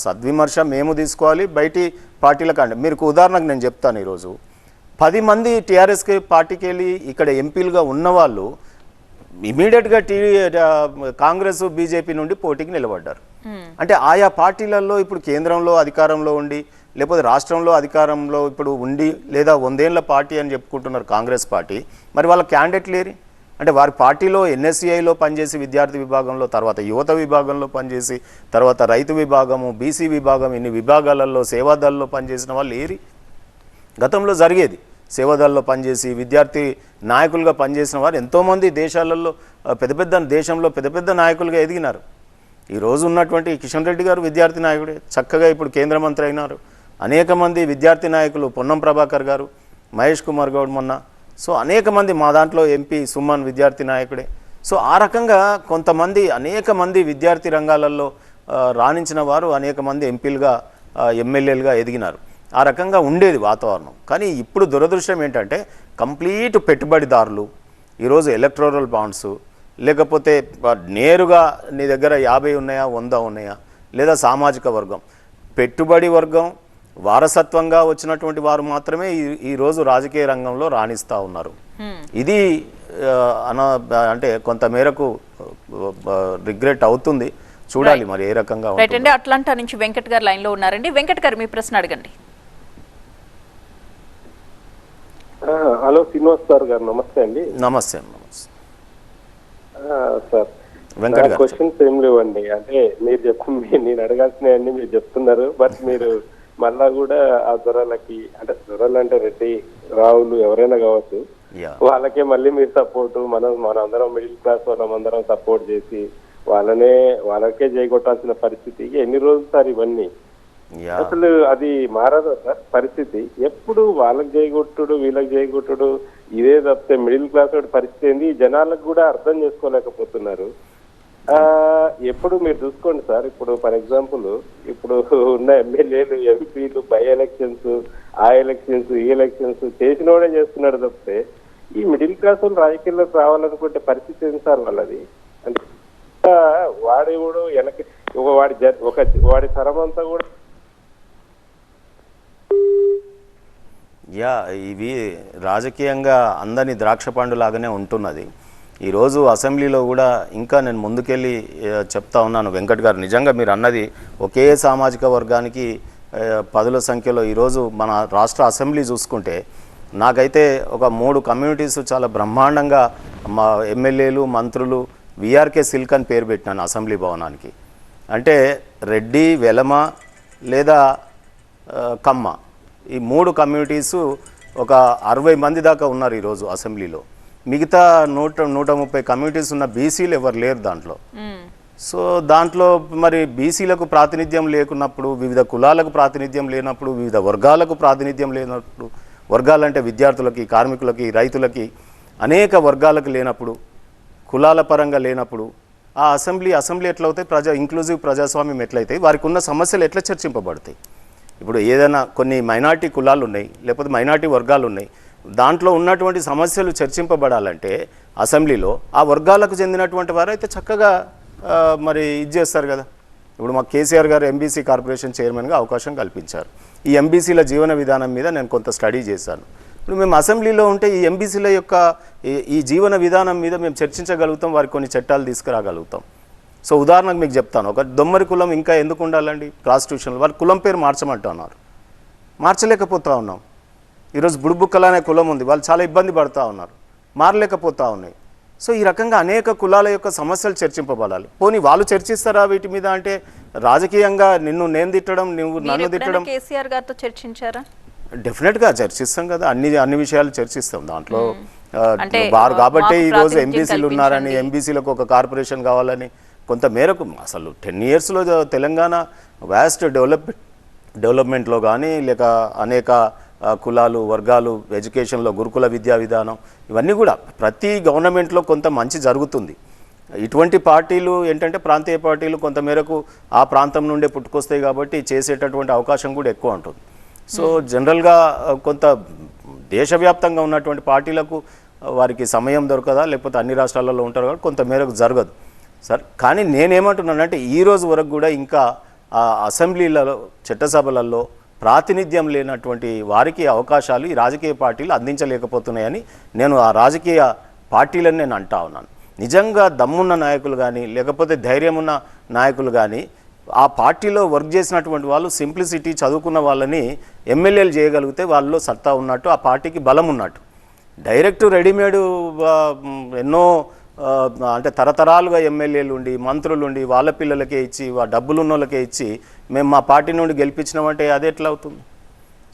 సద్విమర్శ మేము తీసుకోవాలి, బయటి పార్టీలకు. అంటే మీరు ఉదాహరణకు నేను చెప్తాను, ఈరోజు 10 మంది టీఆర్ఎస్కి పార్టీకి వెళ్ళి ఇక్కడ ఎంపీలుగా ఉన్నవాళ్ళు ఇమీడియట్గా కాంగ్రెస్, బీజేపీ నుండి పోటీకి నిలబడ్డారు. అంటే ఆయా పార్టీలలో ఇప్పుడు కేంద్రంలో అధికారంలో ఉండి, లేకపోతే రాష్ట్రంలో అధికారంలో ఇప్పుడు ఉండి, లేదా 100 ఏళ్ల పార్టీ అని చెప్పుకుంటున్నారు కాంగ్రెస్ పార్టీ, మరి వాళ్ళ క్యాండిడేట్ లేరు. అంటే వారి పార్టీలో ఎన్ఎస్సిఐలో పనిచేసి విద్యార్థి విభాగంలో, తర్వాత యువత విభాగంలో పనిచేసి, తర్వాత రైతు విభాగము, బీసీ విభాగం, ఇన్ని విభాగాలలో సేవాదళలో పనిచేసిన వాళ్ళు ఏరి. గతంలో జరిగేది, సేవాదళలో పనిచేసి విద్యార్థి నాయకులుగా పనిచేసిన వారు ఎంతోమంది దేశాలలో దేశంలో పెద్ద పెద్ద నాయకులుగా ఎదిగినారు. ఈరోజు ఉన్నటువంటి కిషన్ రెడ్డి గారు విద్యార్థి నాయకుడే, చక్కగా ఇప్పుడు కేంద్ర మంత్రి అయినారు. అనేక మంది విద్యార్థి నాయకులు, పొన్నం ప్రభాకర్ గారు, మహేష్ కుమార్ గౌడ్ మొన్న, సో అనేక మంది, మా దాంట్లో ఎంపీ సుమన్ విద్యార్థి నాయకుడే. సో ఆ రకంగా కొంతమంది, అనేక మంది విద్యార్థి రంగాలలో రాణించిన వారు అనేక మంది ఎంపీలుగా, ఎమ్మెల్యేలుగా ఎదిగినారు. ఆ రకంగా ఉండేది వాతావరణం. కానీ ఇప్పుడు దురదృష్టం ఏంటంటే కంప్లీట్ పెట్టుబడిదారులు ఈరోజు ఎలక్టోరల్ బాండ్స్, లేకపోతే నేరుగా నీ దగ్గర 50 ఉన్నాయా, 100 ఉన్నాయా, లేదా సామాజిక వర్గం, పెట్టుబడి వర్గం, వారసత్వంగా వచ్చినటువంటి వారు మాత్రమే ఈరోజు రాజకీయ రంగంలో రాణిస్తూ ఉన్నారు. ఇది అంటే కొంత మేరకు రిగ్రెట్ అవుతుంది. చూడాలి మరి ఏ రకంగా రైట్ అండి. అట్లాంటా నుంచి వెంకట్ గారు లైన్ లో ఉన్నారండి. వెంకట్ గారు మీ ప్రశ్న అడగండి. హలో శ్రీనివాస్ సార్ గారు, నమస్తే అండి. నమస్తే సార్, వెంకట్ గారు క్వశ్చన్స్ ఏం లేవండి. అంటే మీరు నేను అడగాల్సినవన్నీ మీరు చెప్తున్నారు. బట్ మీరు మళ్ళా కూడా ఆ దొరలకి, అంటే దొరలు అంటే రెడ్డి రావులు ఎవరైనా కావచ్చు, వాళ్ళకే మళ్ళీ మీరు సపోర్ట్, మనందరం మిడిల్ క్లాస్ వాళ్ళందరం సపోర్ట్ చేసి వాళ్ళకే చేయగొట్టాల్సిన పరిస్థితి ఎన్ని రోజులు సార్ ఇవన్నీ? అసలు అది మారదా సార్ పరిస్థితి? ఎప్పుడు వాళ్ళకి చేయగొట్టుడు వీళ్ళకి చేయగొట్టుడు ఇదే తప్పితే మిడిల్ క్లాస్ వాడి పరిస్థితి ఏంది జనాలకు కూడా అర్థం చేసుకోలేకపోతున్నారు. ఎప్పుడు మీరు చూసుకోండి సార్, ఇప్పుడు ఫర్ ఎగ్జాంపుల్ ఇప్పుడు ఉన్న ఎమ్మెల్యేలు ఎంపీలు బై ఎలక్షన్స్, ఆ ఎలక్షన్స్, ఈ ఎలక్షన్స్ చేసినోడే చేస్తున్నాడు తప్పితే ఈ మిడిల్ క్లాస్ వాళ్ళు రాజకీయాల్లోకి రావాలనుకుంటే పరిస్థితి ఏంటి సార్ వాళ్ళది? అంటే వాడి కూడా వెనక్కి వాడి తరం అంతా కూడా ఇవి రాజకీయంగా అందని ద్రాక్ష పండులాగానే ఉంటున్నది. ఈరోజు అసెంబ్లీలో కూడా ఇంకా నేను ముందుకెళ్ళి చెప్తా ఉన్నాను వెంకట్ గారు, నిజంగా మీరు అన్నది ఒకే సామాజిక వర్గానికి పదుల సంఖ్యలో ఈరోజు మన రాష్ట్ర అసెంబ్లీ చూసుకుంటే నాకైతే ఒక 3 కమ్యూనిటీస్ చాలా బ్రహ్మాండంగా మా ఎమ్మెల్యేలు మంత్రులు విఆర్కే సిల్క్ అని పేరు పెట్టినాను అసెంబ్లీ భవనానికి. అంటే రెడ్డి, వెలమ లేదా కమ్మ, ఈ 3 కమ్యూనిటీసు ఒక 60 మంది దాకా ఉన్నారు ఈరోజు అసెంబ్లీలో. మిగతా 130 కమ్యూనిటీస్ ఉన్న బీసీలు ఎవరు లేరు దాంట్లో. సో దాంట్లో మరి బీసీలకు ప్రాతినిధ్యం లేకున్నప్పుడు, వివిధ కులాలకు ప్రాతినిధ్యం లేనప్పుడు, వివిధ వర్గాలకు ప్రాతినిధ్యం లేనప్పుడు, వర్గాలంటే విద్యార్థులకి, కార్మికులకి, రైతులకి, అనేక వర్గాలకు లేనప్పుడు, కులాల పరంగా లేనప్పుడు ఆ అసెంబ్లీ ఎట్లవుతాయి? ఇంక్లూజివ్ ప్రజాస్వామ్యం ఎట్లయితాయి? వారికి ఉన్న సమస్యలు ఎట్లా చర్చింపబడతాయి? ఇప్పుడు ఏదైనా కొన్ని మైనార్టీ కులాలు ఉన్నాయి, లేకపోతే మైనార్టీ వర్గాలు ఉన్నాయి, దాంట్లో ఉన్నటువంటి సమస్యలు చర్చింపబడాలంటే అసెంబ్లీలో ఆ వర్గాలకు చెందినటువంటి వారైతే చక్కగా మరి ఇది చేస్తారు కదా. ఇప్పుడు మా కేసీఆర్ గారు ఎంబీసీ కార్పొరేషన్ చైర్మన్గా అవకాశం కల్పించారు. ఈ ఎంబీసీల జీవన విధానం మీద నేను కొంత స్టడీ చేశాను. ఇప్పుడు మేము అసెంబ్లీలో ఉంటే ఈ ఎంబీసీల యొక్క ఈ జీవన విధానం మీద మేము చర్చించగలుగుతాం, వారికి కొన్ని చట్టాలు తీసుకురాగలుగుతాం. సో ఉదాహరణకు మీకు చెప్తాను, ఒక దొమ్మరి కులం ఇంకా ఎందుకు ఉండాలండి కాన్స్టిట్యూషన్లో? వారి కులం పేరు మార్చమంటున్నారు, మార్చలేకపోతూ ఉన్నాం. ఈరోజు బుడుబుక్కల అనే కులం ఉంది, వాళ్ళు చాలా ఇబ్బంది పడుతూ ఉన్నారు, మారలేకపోతూ ఉన్నాయి. సో ఈ రకంగా అనేక కులాల యొక్క సమస్యలు చర్చింపబడాలి. పోనీ వాళ్ళు చర్చిస్తారా వీటి మీద? అంటే రాజకీయంగా నేను తిట్టడం, నువ్వు నన్ను తిట్టడం. కేసీఆర్ గారితో చర్చించారా? డెఫినెట్గా చర్చిస్తాం కదా, అన్ని విషయాలు చర్చిస్తాం దాంట్లో. వారు కాబట్టే ఈరోజు ఎంబీసీలు ఉన్నారని, ఎంబీసీలకు ఒక కార్పొరేషన్ కావాలని కొంత మేరకు అసలు 10 yearsలో తెలంగాణ వ్యాస్ట్ డెవలప్మెంట్లో కానీ, లేక అనేక కులాలు వర్గాలు ఎడ్యుకేషన్లో గురుకుల విద్యా విధానం, ఇవన్నీ కూడా ప్రతి గవర్నమెంట్లో కొంత మంచి జరుగుతుంది. ఇటువంటి పార్టీలు ఏంటంటే ప్రాంతీయ పార్టీలు కొంత మేరకు ఆ ప్రాంతం నుండే పుట్టుకొస్తాయి కాబట్టి చేసేటటువంటి అవకాశం కూడా ఎక్కువ ఉంటుంది. సో జనరల్గా కొంత దేశవ్యాప్తంగా ఉన్నటువంటి పార్టీలకు వారికి సమయం దొరకదా, లేకపోతే అన్ని రాష్ట్రాలలో ఉంటారు కాబట్టి కొంత మేరకు జరగదు సార్. కానీ నేనేమంటున్నానంటే ఈ రోజు వరకు కూడా ఇంకా ఆ అసెంబ్లీలలో, చట్టసభలలో ప్రాతినిధ్యం లేనటువంటి వారికి అవకాశాలు ఈ రాజకీయ పార్టీలు అందించలేకపోతున్నాయని నేను ఆ రాజకీయ పార్టీలని నేను అంటా ఉన్నాను. నిజంగా దమ్మున్న నాయకులు కానీ, లేకపోతే ధైర్యం ఉన్న నాయకులు కానీ, ఆ పార్టీలో వర్క్ చేసినటువంటి వాళ్ళు సింప్లిసిటీ చదువుకున్న వాళ్ళని ఎమ్మెల్యేలు చేయగలిగితే వాళ్ళలో సత్తా ఉన్నట్టు, ఆ పార్టీకి బలం ఉన్నట్టు. డైరెక్ట్ రెడీమేడ్ ఎన్నో అంటే తరతరాలుగా ఎమ్మెల్యేలు ఉండి, మంత్రులు ఉండి, వాళ్ళ పిల్లలకే ఇచ్చి, డబ్బులు ఉన్న వాళ్ళకే ఇచ్చి మేము మా పార్టీ నుండి గెలిపించినామంటే అది ఎట్లా అవుతుంది?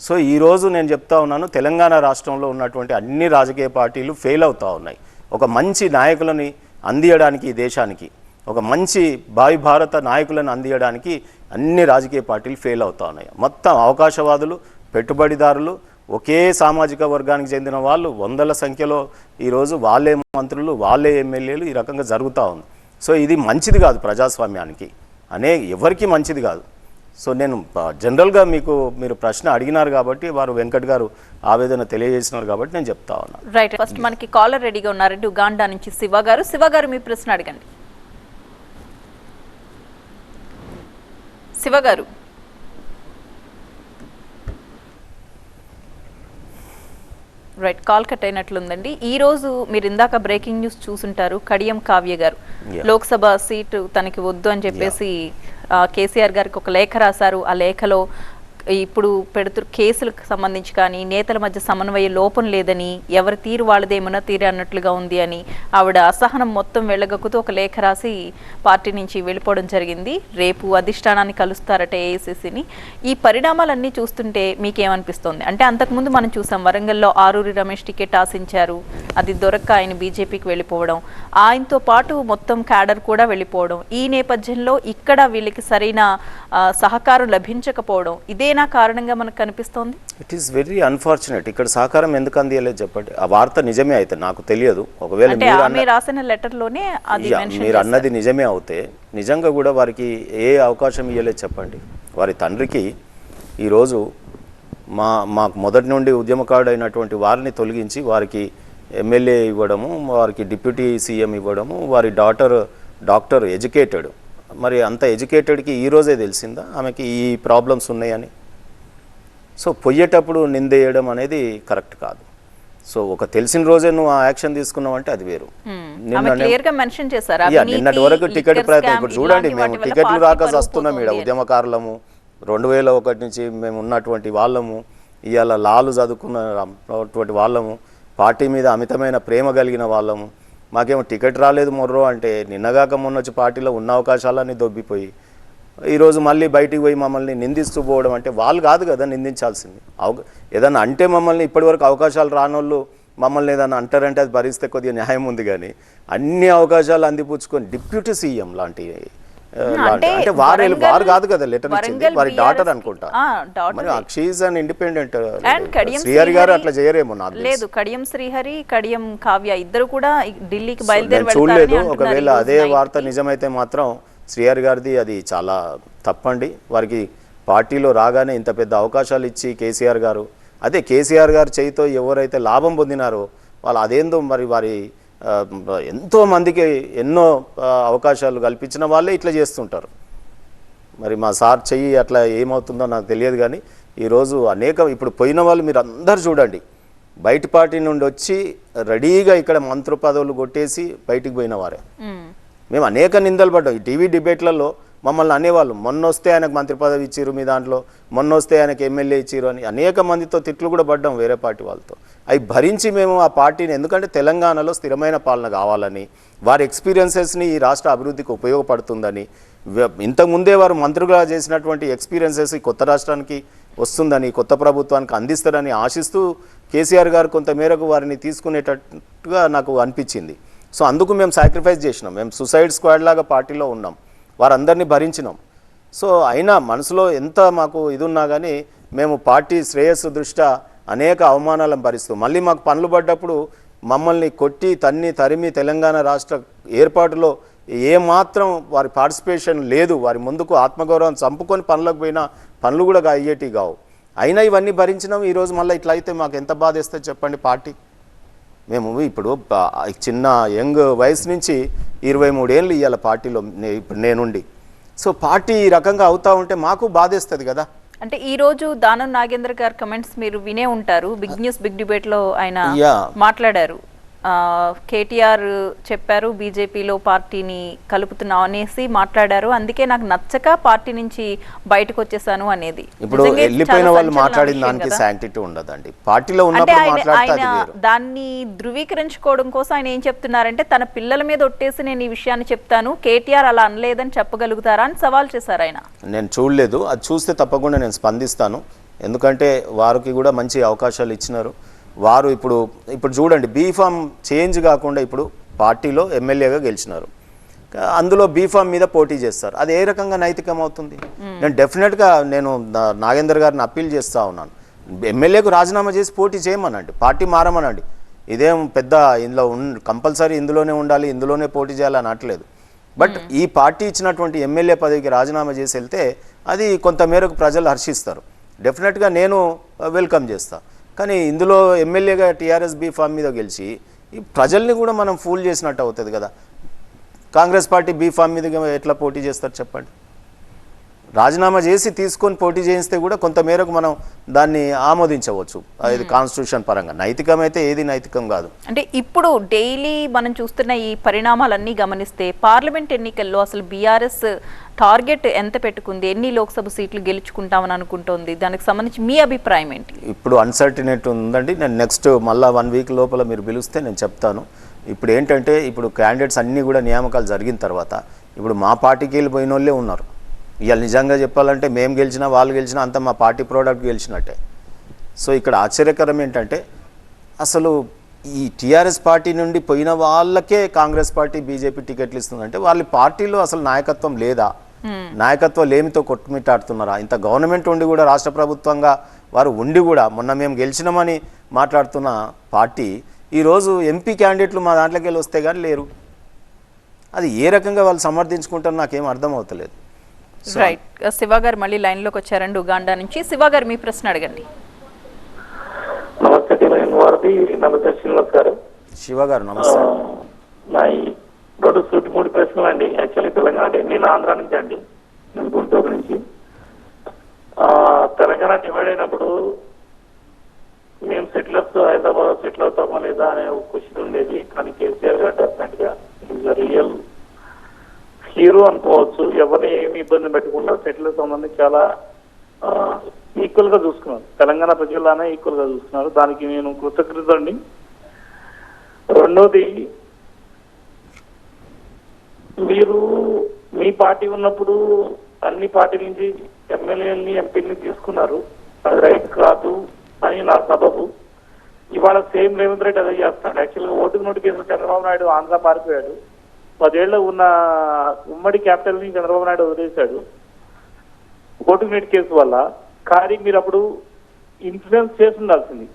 సో ఈరోజు నేను చెప్తా ఉన్నాను, తెలంగాణ రాష్ట్రంలో ఉన్నటువంటి అన్ని రాజకీయ పార్టీలు ఫెయిల్ అవుతూ ఉన్నాయి. ఒక మంచి నాయకులని అందియడానికి, ఈ దేశానికి ఒక మంచి భావి భారత నాయకులను అందియడానికి అన్ని రాజకీయ పార్టీలు ఫెయిల్ అవుతూ ఉన్నాయి. మొత్తం అవకాశవాదులు, పెట్టుబడిదారులు, ఒకే సామాజిక వర్గానికి చెందిన వాళ్ళు 100ల సంఖ్యలో ఈరోజు వాళ్ళే మంత్రులు, వాళ్ళే ఎమ్మెల్యేలు, ఈ రకంగా జరుగుతూ ఉంది. సో ఇది మంచిది కాదు ప్రజాస్వామ్యానికి, ఎవరికి మంచిది కాదు. సో నేను జనరల్గా మీరు ప్రశ్న అడిగినారు కాబట్టి, వారు వెంకట్ గారు ఆవేదన తెలియజేసినారు కాబట్టి నేను చెప్తా ఉన్నాను. రైట్, ఫస్ట్ మనకి కాలర్ రెడీగా ఉన్నారండి, ఉగాండా నుంచి శివ గారు. శివ గారు మీ ప్రశ్న అడగండి. శివ గారు. రైట్, కాల్ కట్ అయినట్లుందండి. ఈ రోజు మీరు ఇందాక బ్రేకింగ్ న్యూస్ చూసుంటారు, కడియం కావ్య గారు లోక్సభ సీటు తనకి వద్దు అని చెప్పేసి కేసీఆర్ గారికి ఒక లేఖ రాశారు. ఆ లేఖలో ఇప్పుడు పెడుతున్న కేసులకు సంబంధించి కానీ నేతల మధ్య సమన్వయ లోపం లేదని, ఎవరి తీరు వాళ్ళదేమన్నా తీరే అన్నట్లుగా ఉంది అని ఆవిడ అసహనం మొత్తం వెళ్ళగక్కుతూ ఒక లేఖ రాసి పార్టీ నుంచి వెళ్ళిపోవడం జరిగింది. రేపు అధిష్టానాన్ని కలుస్తారట ఏఐసిసిని. ఈ పరిణామాలన్నీ చూస్తుంటే మీకేమనిపిస్తోంది? అంటే అంతకుముందు మనం చూసాం, వరంగల్లో ఆరూరి రమేష్ టికెట్ ఆశించారు, అది దొరక్క ఆయన బీజేపీకి వెళ్ళిపోవడం, ఆయనతో పాటు మొత్తం క్యాడర్ కూడా వెళ్ళిపోవడం, ఈ నేపథ్యంలో ఇక్కడ వీళ్ళకి సరైన సహకారం లభించకపోవడం, ఇదేనా కారణంగా మనకు కనిపిస్తోంది? It is very unfortunate. ఇక్కడ సహకారం ఎందుకు అందియలేదు చెప్పండి. ఆ వార్త నిజమే అయితే నాకు తెలియదు. ఒకవేళ మీరు రాసిన లెటర్ లోనే అది మీరు అన్నది నిజమే అవుతే నిజంగా కూడా వారికి ఏ అవకాశం ఇవ్వలేదు చెప్పండి. వారి తండ్రికి ఈరోజు మాకు మొదటి నుండి ఉద్యమకారుడు అయినటువంటి వారిని తొలగించి వారికి ఎమ్మెల్యే ఇవ్వడము, వారికి డిప్యూటీ సీఎం ఇవ్వడము, వారి డాక్టర్ ఎడ్యుకేటెడ్. మరి అంత ఎడ్యుకేటెడ్కి ఈరోజే తెలిసిందా ఆమెకి ఈ ప్రాబ్లమ్స్ ఉన్నాయని? సో పోయేటప్పుడు నిందేయడం అనేది కరెక్ట్ కాదు. సో ఒక తెలిసిన రోజే నువ్వు ఆ యాక్షన్ తీసుకున్నావు అంటే అది వేరు. నిన్నటి వరకు టికెట్ ప్రయత్నం, ఇప్పుడు చూడండి మేము టికెట్లు రాక వస్తున్నాం ఇక్కడ ఉద్యమకారులము, 2001 నుంచి మేము ఉన్నటువంటి వాళ్ళము, ఇవాళ లాలు చదువుకున్నటువంటి వాళ్ళము, పార్టీ మీద అమితమైన ప్రేమ కలిగిన వాళ్ళము, మాకేమో టికెట్ రాలేదు మొర్రో అంటే నిన్నగాక మొన్న వచ్చి పార్టీలో ఉన్న అవకాశాలన్నీ దొబ్బిపోయి ఈరోజు మళ్ళీ బయటికి పోయి మమ్మల్ని నిందిస్తూ పోవడం అంటే వాళ్ళు కాదు కదా నిందించాల్సింది. ఏదన్నా అంటే మమ్మల్ని ఇప్పటివరకు అవకాశాలు రానోళ్ళు మమ్మల్ని ఏదన్నా అంటారంటే అది భరిస్తే కొద్దిగా న్యాయం ఉంది. కానీ అన్ని అవకాశాలు అందిపుచ్చుకొని డిప్యూటీ సీఎం లాంటి అంటే వారు కాదు కదా లెటర్ ఇచ్చింది, వారి డాటర్ అనుకుంటా. మరి షీఈస్ అన్ ఇండిపెండెంట్. శ్రీహరి గారు అట్లా చేయరేమో నాకు లేదు. కడియం శ్రీహరి, కడియం కావ్య ఇద్దరు కూడా ఢిల్లీకి బయలుదేరి చూడలేదు. ఒకవేళ అదే వార్త నిజమైతే మాత్రం శ్రీహరి గారిది అది చాలా తప్పండి. వారికి పార్టీలో రాగానే ఇంత పెద్ద అవకాశాలు ఇచ్చి కేసీఆర్ గారు చేయితో ఎవరైతే లాభం పొందినారో వాళ్ళు అదేందో మరి వారి ఎంతో మందికి ఎన్నో అవకాశాలు కల్పించిన వాళ్ళే ఇట్లా చేస్తుంటారు. మరి మా సార్ చెయ్యి అట్లా ఏమవుతుందో నాకు తెలియదు. కానీ ఈరోజు ఇప్పుడు పోయిన వాళ్ళు మీరు అందరు చూడండి, బయట పార్టీ నుండి వచ్చి రెడీగా ఇక్కడ మంత్రి పదవులు కొట్టేసి బయటికి పోయిన వారే. మేము అనేక నిందలు పడ్డాం. ఈ టీవీ డిబేట్లలో మమ్మల్ని అనేవాళ్ళు, మొన్న వస్తే ఆయనకు మంత్రి పదవి ఇచ్చిరు, మీ దాంట్లో మొన్న వస్తే ఆయనకు ఎమ్మెల్యే ఇచ్చిరు అని అనేక మందితో తిట్లు కూడా పడ్డాం వేరే పార్టీ వాళ్ళతో. అవి భరించి మేము ఆ పార్టీని, ఎందుకంటే తెలంగాణలో స్థిరమైన పాలన కావాలని, వారి ఎక్స్పీరియన్సెస్ని ఈ రాష్ట్ర అభివృద్ధికి ఉపయోగపడుతుందని, ఇంతకుముందే వారు మంత్రులుగా చేసినటువంటి ఎక్స్పీరియన్సెస్ కొత్త రాష్ట్రానికి వస్తుందని, కొత్త ప్రభుత్వానికి అందిస్తారని ఆశిస్తూ కేసీఆర్ గారు కొంత మేరకు వారిని తీసుకునేటట్టుగా నాకు అనిపించింది. సో అందుకు మేము సాక్రిఫైస్ చేసినాం. మేము సూసైడ్ స్క్వాడ్ లాగా పార్టీలో ఉన్నాం, వారందరినీ భరించినాం. సో అయినా మనసులో ఎంత మాకు ఇది ఉన్నా కానీ మేము పార్టీ శ్రేయస్సు దృష్ట్యా అనేక అవమానాలను భరిస్తూ మళ్ళీ మాకు పనులు పడ్డప్పుడు మమ్మల్ని కొట్టి తరిమి తెలంగాణ రాష్ట్ర ఏర్పాటులో ఏమాత్రం వారి పార్టిసిపేషన్ లేదు. వారి ముందుకు ఆత్మగౌరవం చంపుకొని పనులకు పోయినా పనులు కూడా అయ్యేటి కావు. అయినా ఇవన్నీ భరించినాం. ఈరోజు మళ్ళీ ఇట్లా అయితే మాకు ఎంత బాధ వేస్తుంది చెప్పండి. పార్టీ మేము ఇప్పుడు చిన్న యంగ్ వయసు నుంచి 23 ఏళ్ళు ఇవ్వాలి పార్టీలో ఇప్పుడు నేనుండి. సో పార్టీ ఈ రకంగా అవుతా ఉంటే మాకు బాధేస్తుంది కదా. అంటే ఈ రోజు దానం నాగేంద్ర గారి కమెంట్స్ మీరు వినే ఉంటారు. బిగ్ న్యూస్ బిగ్ డిబేట్ లో ఆయన మాట్లాడారు. కేటీఆర్ చెప్పారు బీజేపీలో పార్టీని కలుపుతున్నాం అనేసి మాట్లాడారు. అందుకే నాకు నచ్చక పార్టీ నుంచి బయటకు వచ్చేసాను అనేది. ఇప్పుడు వెళ్ళిపోయిన వాళ్ళు మాట్లాడిన దానికి శాంక్టిటీ ఉండదండి. పార్టీలో ఉన్నప్పుడు మాట్లాడితే దాన్ని ధృవీకరించుకోవడం కోసం ఆయన ఏం చెప్తున్నారంటే, తన పిల్లల మీద ఒట్టేసి నేను ఈ విషయాన్ని చెప్తాను, కేటీఆర్ అలా అనలేదని చెప్పగలుగుతారా అని సవాల్ చేశారు ఆయన. నేను చూడలేదు, అది చూస్తే తప్పకుండా నేను స్పందిస్తాను. ఎందుకంటే వారికి కూడా మంచి అవకాశాలు ఇచ్చినారు. వారు ఇప్పుడు చూడండి, బీఫామ్ చేంజ్ కాకుండా ఇప్పుడు పార్టీలో ఎమ్మెల్యేగా గెలిచినారు, అందులో బీఫామ్ మీద పోటీ చేస్తారు. అది ఏ రకంగా నైతికం అవుతుంది? నేను డెఫినెట్గా నాగేందర్ గారిని అప్పీల్ చేస్తూ ఉన్నాను, ఎమ్మెల్యేకు రాజీనామా చేసి పోటీ చేయమనండి, పార్టీ మారమనండి. ఇదేం పెద్ద ఇందులో కంపల్సరీ ఇందులోనే ఉండాలి, ఇందులోనే పోటీ చేయాలని అనట్లేదు. బట్ ఈ పార్టీ ఇచ్చినటువంటి ఎమ్మెల్యే పదవికి రాజీనామా చేసి వెళ్తే అది కొంత మేరకు ప్రజలు హర్షిస్తారు. డెఫినెట్గా నేను వెల్కమ్ చేస్తాను. కానీ ఇందులో ఎమ్మెల్యేగా టీఆర్ఎస్ బీఫామ్ మీద గెలిచి ఈ ప్రజల్ని కూడా మనం ఫూల్ చేసినట్టు అవుతుంది కదా. కాంగ్రెస్ పార్టీ బీఫామ్ మీద ఎట్లా పోటీ చేస్తారు చెప్పండి. రాజీనామా చేసి తీసుకొని పోటీ చేయిస్తే కూడా కొంత మేరకు మనం దాన్ని ఆమోదించవచ్చు. ఇది కాన్స్టిట్యూషన్ పరంగా. నైతికమైతే ఏది నైతికం కాదు. అంటే ఇప్పుడు డైలీ మనం చూస్తున్న ఈ పరిణామాలన్నీ గమనిస్తే పార్లమెంట్ ఎన్నికల్లో అసలు బీఆర్ఎస్ టార్గెట్ ఎంత పెట్టుకుంది, ఎన్ని లోక్సభ సీట్లు గెలుచుకుంటామని అనుకుంటోంది, దానికి సంబంధించి మీ అభిప్రాయం ఏంటి? ఇప్పుడు అన్సర్టినేట్ ఉందండి. నేను నెక్స్ట్ మళ్ళీ 1 వీక్ లోపల మీరు పిలిస్తే నేను చెప్తాను. ఇప్పుడు ఏంటంటే ఇప్పుడు క్యాండిడేట్స్ అన్నీ కూడా నియామకాలు జరిగిన తర్వాత ఇప్పుడు మా పార్టీకి వెళ్ళిపోయిన వాళ్ళే ఉన్నారు. ఇవాళ నిజంగా చెప్పాలంటే మేము గెలిచినా వాళ్ళు గెలిచినా అంతా మా పార్టీ ప్రోడక్ట్ గెలిచినట్టే. సో ఇక్కడ ఆశ్చర్యకరం ఏంటంటే అసలు ఈ టీఆర్ఎస్ పార్టీ నుండి పోయిన వాళ్ళకే కాంగ్రెస్ పార్టీ బీజేపీ టికెట్లు ఇస్తుందంటే వాళ్ళ పార్టీలో అసలు నాయకత్వం లేదా, నాయకత్వం లేమితో కొట్టుమిట్టాడుతున్నారా? ఇంత గవర్నమెంట్ ఉండి కూడా రాష్ట్ర ప్రభుత్వంగా వారు ఉండి కూడా మొన్న మేము గెలిచినామని మాట్లాడుతున్న పార్టీ ఈరోజు ఎంపీ క్యాండిడేట్లు మా దాంట్లోకి వెళ్ళి వస్తే కానీ లేరు. అది ఏ రకంగా వాళ్ళు సమర్థించుకుంటారో నాకేం అర్థం అవుతలేదు. రైట్, శివ గారు మళ్ళీ లైన్లోకి వచ్చారండి ఉగాండా నుంచి. శివ గారు మీ ప్రశ్న అడగండి. నమస్తే వారిది, నమస్తే శ్రీనివాస్ గారు. శివ గారు నమస్తే. నా ఈ 2 ప్రశ్నలు అండి. యాక్చువల్లీ తెలంగాణ అంటే నేను ఆంధ్ర నుంచి అండి, నేను గుంటూరు నుంచి. తెలంగాణ డివైడ్ అయినప్పుడు మేము సెటిలర్స్ హైదరాబాద్ సెటిల్ అవుతామా లేదా అనే ఒక క్వశ్చన్ ఉండేది. కానీ కేసీఆర్ గారు డెఫినెట్ గా రియల్ హీరో అనుకోవచ్చు. ఎవరిని ఏమి ఇబ్బంది పెట్టకుండా సెటిలర్ సంబంధించి చాలా ఈక్వల్ గా చూసుకున్నారు. తెలంగాణ ప్రజల్లానే ఈక్వల్ గా చూస్తున్నారు. దానికి నేను కృతజ్ఞత అండి. రెండోది, మీరు మీ పార్టీ ఉన్నప్పుడు అన్ని పార్టీ నుంచి ఎమ్మెల్యేలని ఎంపీని తీసుకున్నారు. అది రైట్ కాదు అని నా సబబు. ఇవాళ సేమ్ రేవంత్ రెడ్డి అదే చేస్తాడు. యాక్చువల్గా ఓటుకు నోటికేసిన చంద్రబాబు నాయుడు ఆంధ్ర పారిపోయాడు. 10 ఏళ్ల ఉన్న ఉమ్మడి క్యాపిటల్ ని చంద్రబాబు నాయుడు వదిలేశాడు ఓటుకు నోటి కేసు వల్ల. కానీ మీరు అప్పుడు ఇన్ఫ్లుయెన్స్ చేసి ఉండాల్సింది.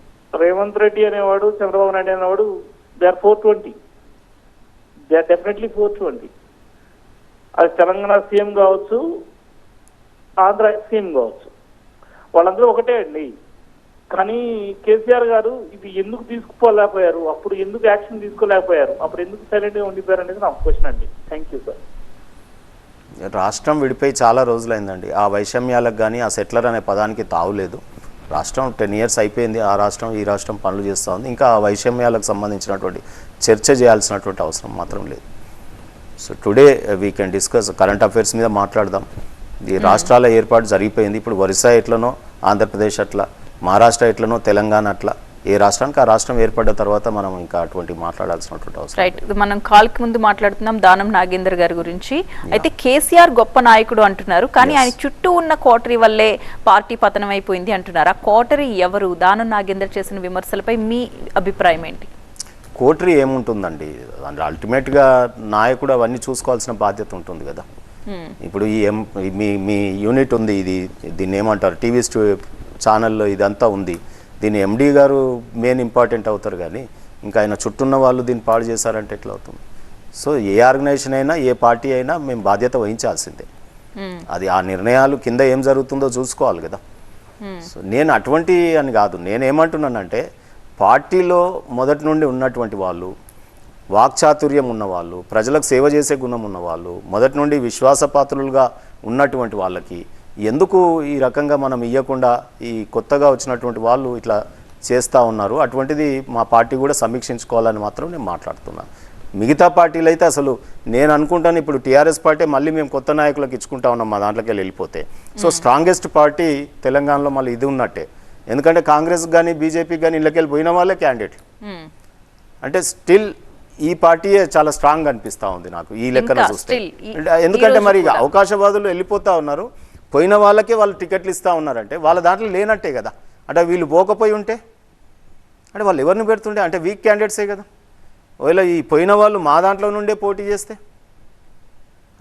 రేవంత్ రెడ్డి అనేవాడు, చంద్రబాబు నాయుడు అనేవాడు, they are 420. They are definitely 420. అది తెలంగాణ సీఎం కావచ్చు, ఆంధ్ర సీఎం కావచ్చు, వాళ్ళందరూ ఒకటే అండి. కానీ కేసీఆర్ గారు ఇది ఎందుకు తీసుకుపోలేకపోయారు, అప్పుడు ఎందుకు యాక్షన్ తీసుకోలేకపోయారు, అప్పుడు ఎందుకు సైలెంట్గా ఉండిపోయారు అనేది నా క్వశ్చన్ అండి. Thank you sir. రాష్ట్రం విడిపోయి చాలా రోజులైందండి. ఆ వైషమ్యాలకు కానీ ఆ సెటిలర్ అనే పదానికి తావులేదు. రాష్ట్రం 10 years అయిపోయింది. ఆ రాష్ట్రం ఈ రాష్ట్రం పనులు చేస్తూ ఉంది. ఇంకా ఆ వైషమ్యాలకు సంబంధించినటువంటి చర్చ చేయాల్సినటువంటి అవసరం మాత్రం లేదు. So today we can discuss current affairs మీద మాట్లాడదాం. ఈ రాష్ట్రాల ఏర్పాటు జరిగిపోయింది. ఇప్పుడు ఒరిస్సా ఎట్లనో ఆంధ్రప్రదేశ్ అట్లా, మహారాష్ట్ర ఎట్లనో తెలంగాణ అట్లా, ఏ రాష్ట్రానికి ఆ రాష్ట్రం ఏర్పడ్డ తర్వాత మనం ఇంకా అటువంటి మాట్లాడాల్సినటువంటి అవసరం. రైట్, మనం కాల్కి ముందు మాట్లాడుతున్నాం దానం నాగేందర్ గారి గురించి. అయితే కేసీఆర్ గొప్ప నాయకుడు అంటున్నారు, కానీ ఆయన చుట్టూ ఉన్న కోటరీ వల్లే పార్టీ పతనం అయిపోయింది అంటున్నారు. ఆ కోటరీ ఎవరు? దానం నాగేందర్ చేసిన విమర్శలపై మీ అభిప్రాయం ఏంటి? కోటరీ ఏముంటుందండి, అల్టిమేట్గా నాయకుడు అవన్నీ చూసుకోవాల్సిన బాధ్యత ఉంటుంది కదా. ఇప్పుడు ఈ మీ యూనిట్ ఉంది, దీన్ని ఏమంటారు, టీవీ ఛానల్లో ఇదంతా ఉంది. దీని ఎండీ గారు మెయిన్ ఇంపార్టెంట్ అవుతారు, కానీ ఇంకా ఆయన చుట్టూన్న వాళ్ళు దీన్ని పాడు చేశారంటే ఎట్లా అవుతుంది? సో ఏ ఆర్గనైజేషన్ అయినా ఏ పార్టీ అయినా మేము బాధ్యత వహించాల్సిందే. అది ఆ నిర్ణయాలు కింద ఏం జరుగుతుందో చూసుకోవాలి కదా. సో నేను అటువంటి అని కాదు, నేనేమంటున్నానంటే పార్టీలో మొదటి నుండి ఉన్నటువంటి వాళ్ళు, వాక్చాతుర్యం ఉన్నవాళ్ళు, ప్రజలకు సేవ చేసే గుణం ఉన్నవాళ్ళు, మొదటి నుండి విశ్వాసపాత్రులుగా ఉన్నటువంటి వాళ్ళకి ఎందుకు ఈ రకంగా మనం ఇవ్వకుండా ఈ కొత్తగా వచ్చినటువంటి వాళ్ళు ఇట్లా చేస్తూ ఉన్నారు? అటువంటిది మా పార్టీ కూడా సమీక్షించుకోవాలని మాత్రం నేను మాట్లాడుతున్నాను. మిగతా పార్టీలు అయితే అసలు నేను అనుకుంటాను ఇప్పుడు టీఆర్ఎస్ పార్టీ మళ్ళీ మేము కొత్త నాయకులకు ఇచ్చుకుంటా ఉన్నాం మా దాంట్లోకి వెళ్ళిపోతే. సో స్ట్రాంగెస్ట్ పార్టీ తెలంగాణలో మళ్ళీ ఇది ఉన్నట్టే. ఎందుకంటే కాంగ్రెస్ కానీ బీజేపీకి కానీ ఇళ్ళకెళ్ళి పోయిన వాళ్ళే క్యాండిడేట్లు. అంటే స్టిల్ ఈ పార్టీయే చాలా స్ట్రాంగ్ అనిపిస్తూ ఉంది నాకు ఈ లెక్కన చూస్తే. ఎందుకంటే మరి అవకాశవాదులు వెళ్ళిపోతూ ఉన్నారు, పోయిన వాళ్ళకే వాళ్ళు టికెట్లు ఇస్తూ ఉన్నారంటే వాళ్ళ దాంట్లో లేనట్టే కదా. అంటే వీళ్ళు పోకపోయి ఉంటే అంటే వాళ్ళు ఎవరిని పెడుతుంటే అంటే వీక్ క్యాండిడేట్సే కదా. ఒకవేళ ఈ పోయిన వాళ్ళు మా దాంట్లో నుండే పోటీ చేస్తే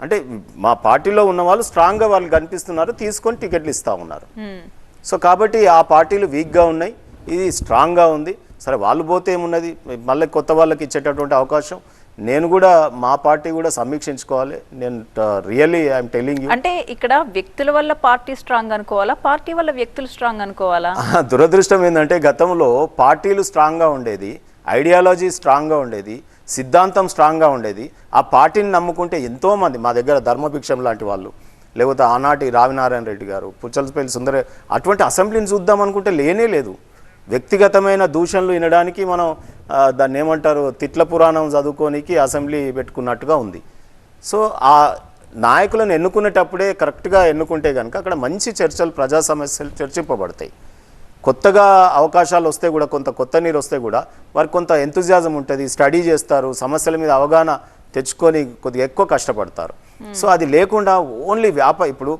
అంటే మా పార్టీలో ఉన్న వాళ్ళు స్ట్రాంగ్గా వాళ్ళు కనిపిస్తున్నారు, తీసుకొని టికెట్లు ఇస్తూ ఉన్నారు. సో కాబట్టి ఆ పార్టీలు వీక్గా ఉన్నాయి, ఇది స్ట్రాంగ్గా ఉంది. సరే వాళ్ళు పోతే ఏమున్నది, మళ్ళీ కొత్త వాళ్ళకి ఇచ్చేటటువంటి అవకాశం నేను కూడా మా పార్టీ కూడా సమీక్షించుకోవాలి. నేను రియల్లీ ఐఎమ్ టెల్లింగ్ యూ. అంటే ఇక్కడ వ్యక్తుల వల్ల పార్టీ స్ట్రాంగ్ అనుకోవాలా, పార్టీ వల్ల వ్యక్తులు స్ట్రాంగ్ అనుకోవాలా? దురదృష్టం ఏంటంటే గతంలో పార్టీలు స్ట్రాంగ్గా ఉండేది, ఐడియాలజీ స్ట్రాంగ్గా ఉండేది, సిద్ధాంతం స్ట్రాంగ్గా ఉండేది. ఆ పార్టీని నమ్ముకుంటే ఎంతోమంది మా దగ్గర ధర్మభిక్షం లాంటి వాళ్ళు, లేకపోతే ఆనాటి రావినారాయణ రెడ్డి గారు, పుచ్చలపల్లి సుందర, అటువంటి అసెంబ్లీని చూద్దాం అనుకుంటే లేనే లేదు. వ్యక్తిగతమైన దూషణలు వినడానికి మనం దాన్ని ఏమంటారు, తిట్ల పురాణం చదువుకోనికి అసెంబ్లీ పెట్టుకున్నట్టుగా ఉంది. సో ఆ నాయకులను ఎన్నుకునేటప్పుడే కరెక్ట్గా ఎన్నుకుంటే కనుక అక్కడ మంచి చర్చలు, ప్రజా సమస్యలు చర్చింపబడతాయి. కొత్తగా అవకాశాలు వస్తే కూడా, కొంత కొత్త నీరు వస్తే కూడా వారికి కొంత ఎంతూజియాజం ఉంటుంది, స్టడీ చేస్తారు, సమస్యల మీద అవగాహన తెచ్చుకొని కొద్దిగా ఎక్కువ కష్టపడతారు. సో అది లేకుండా ఓన్లీ ఇప్పుడు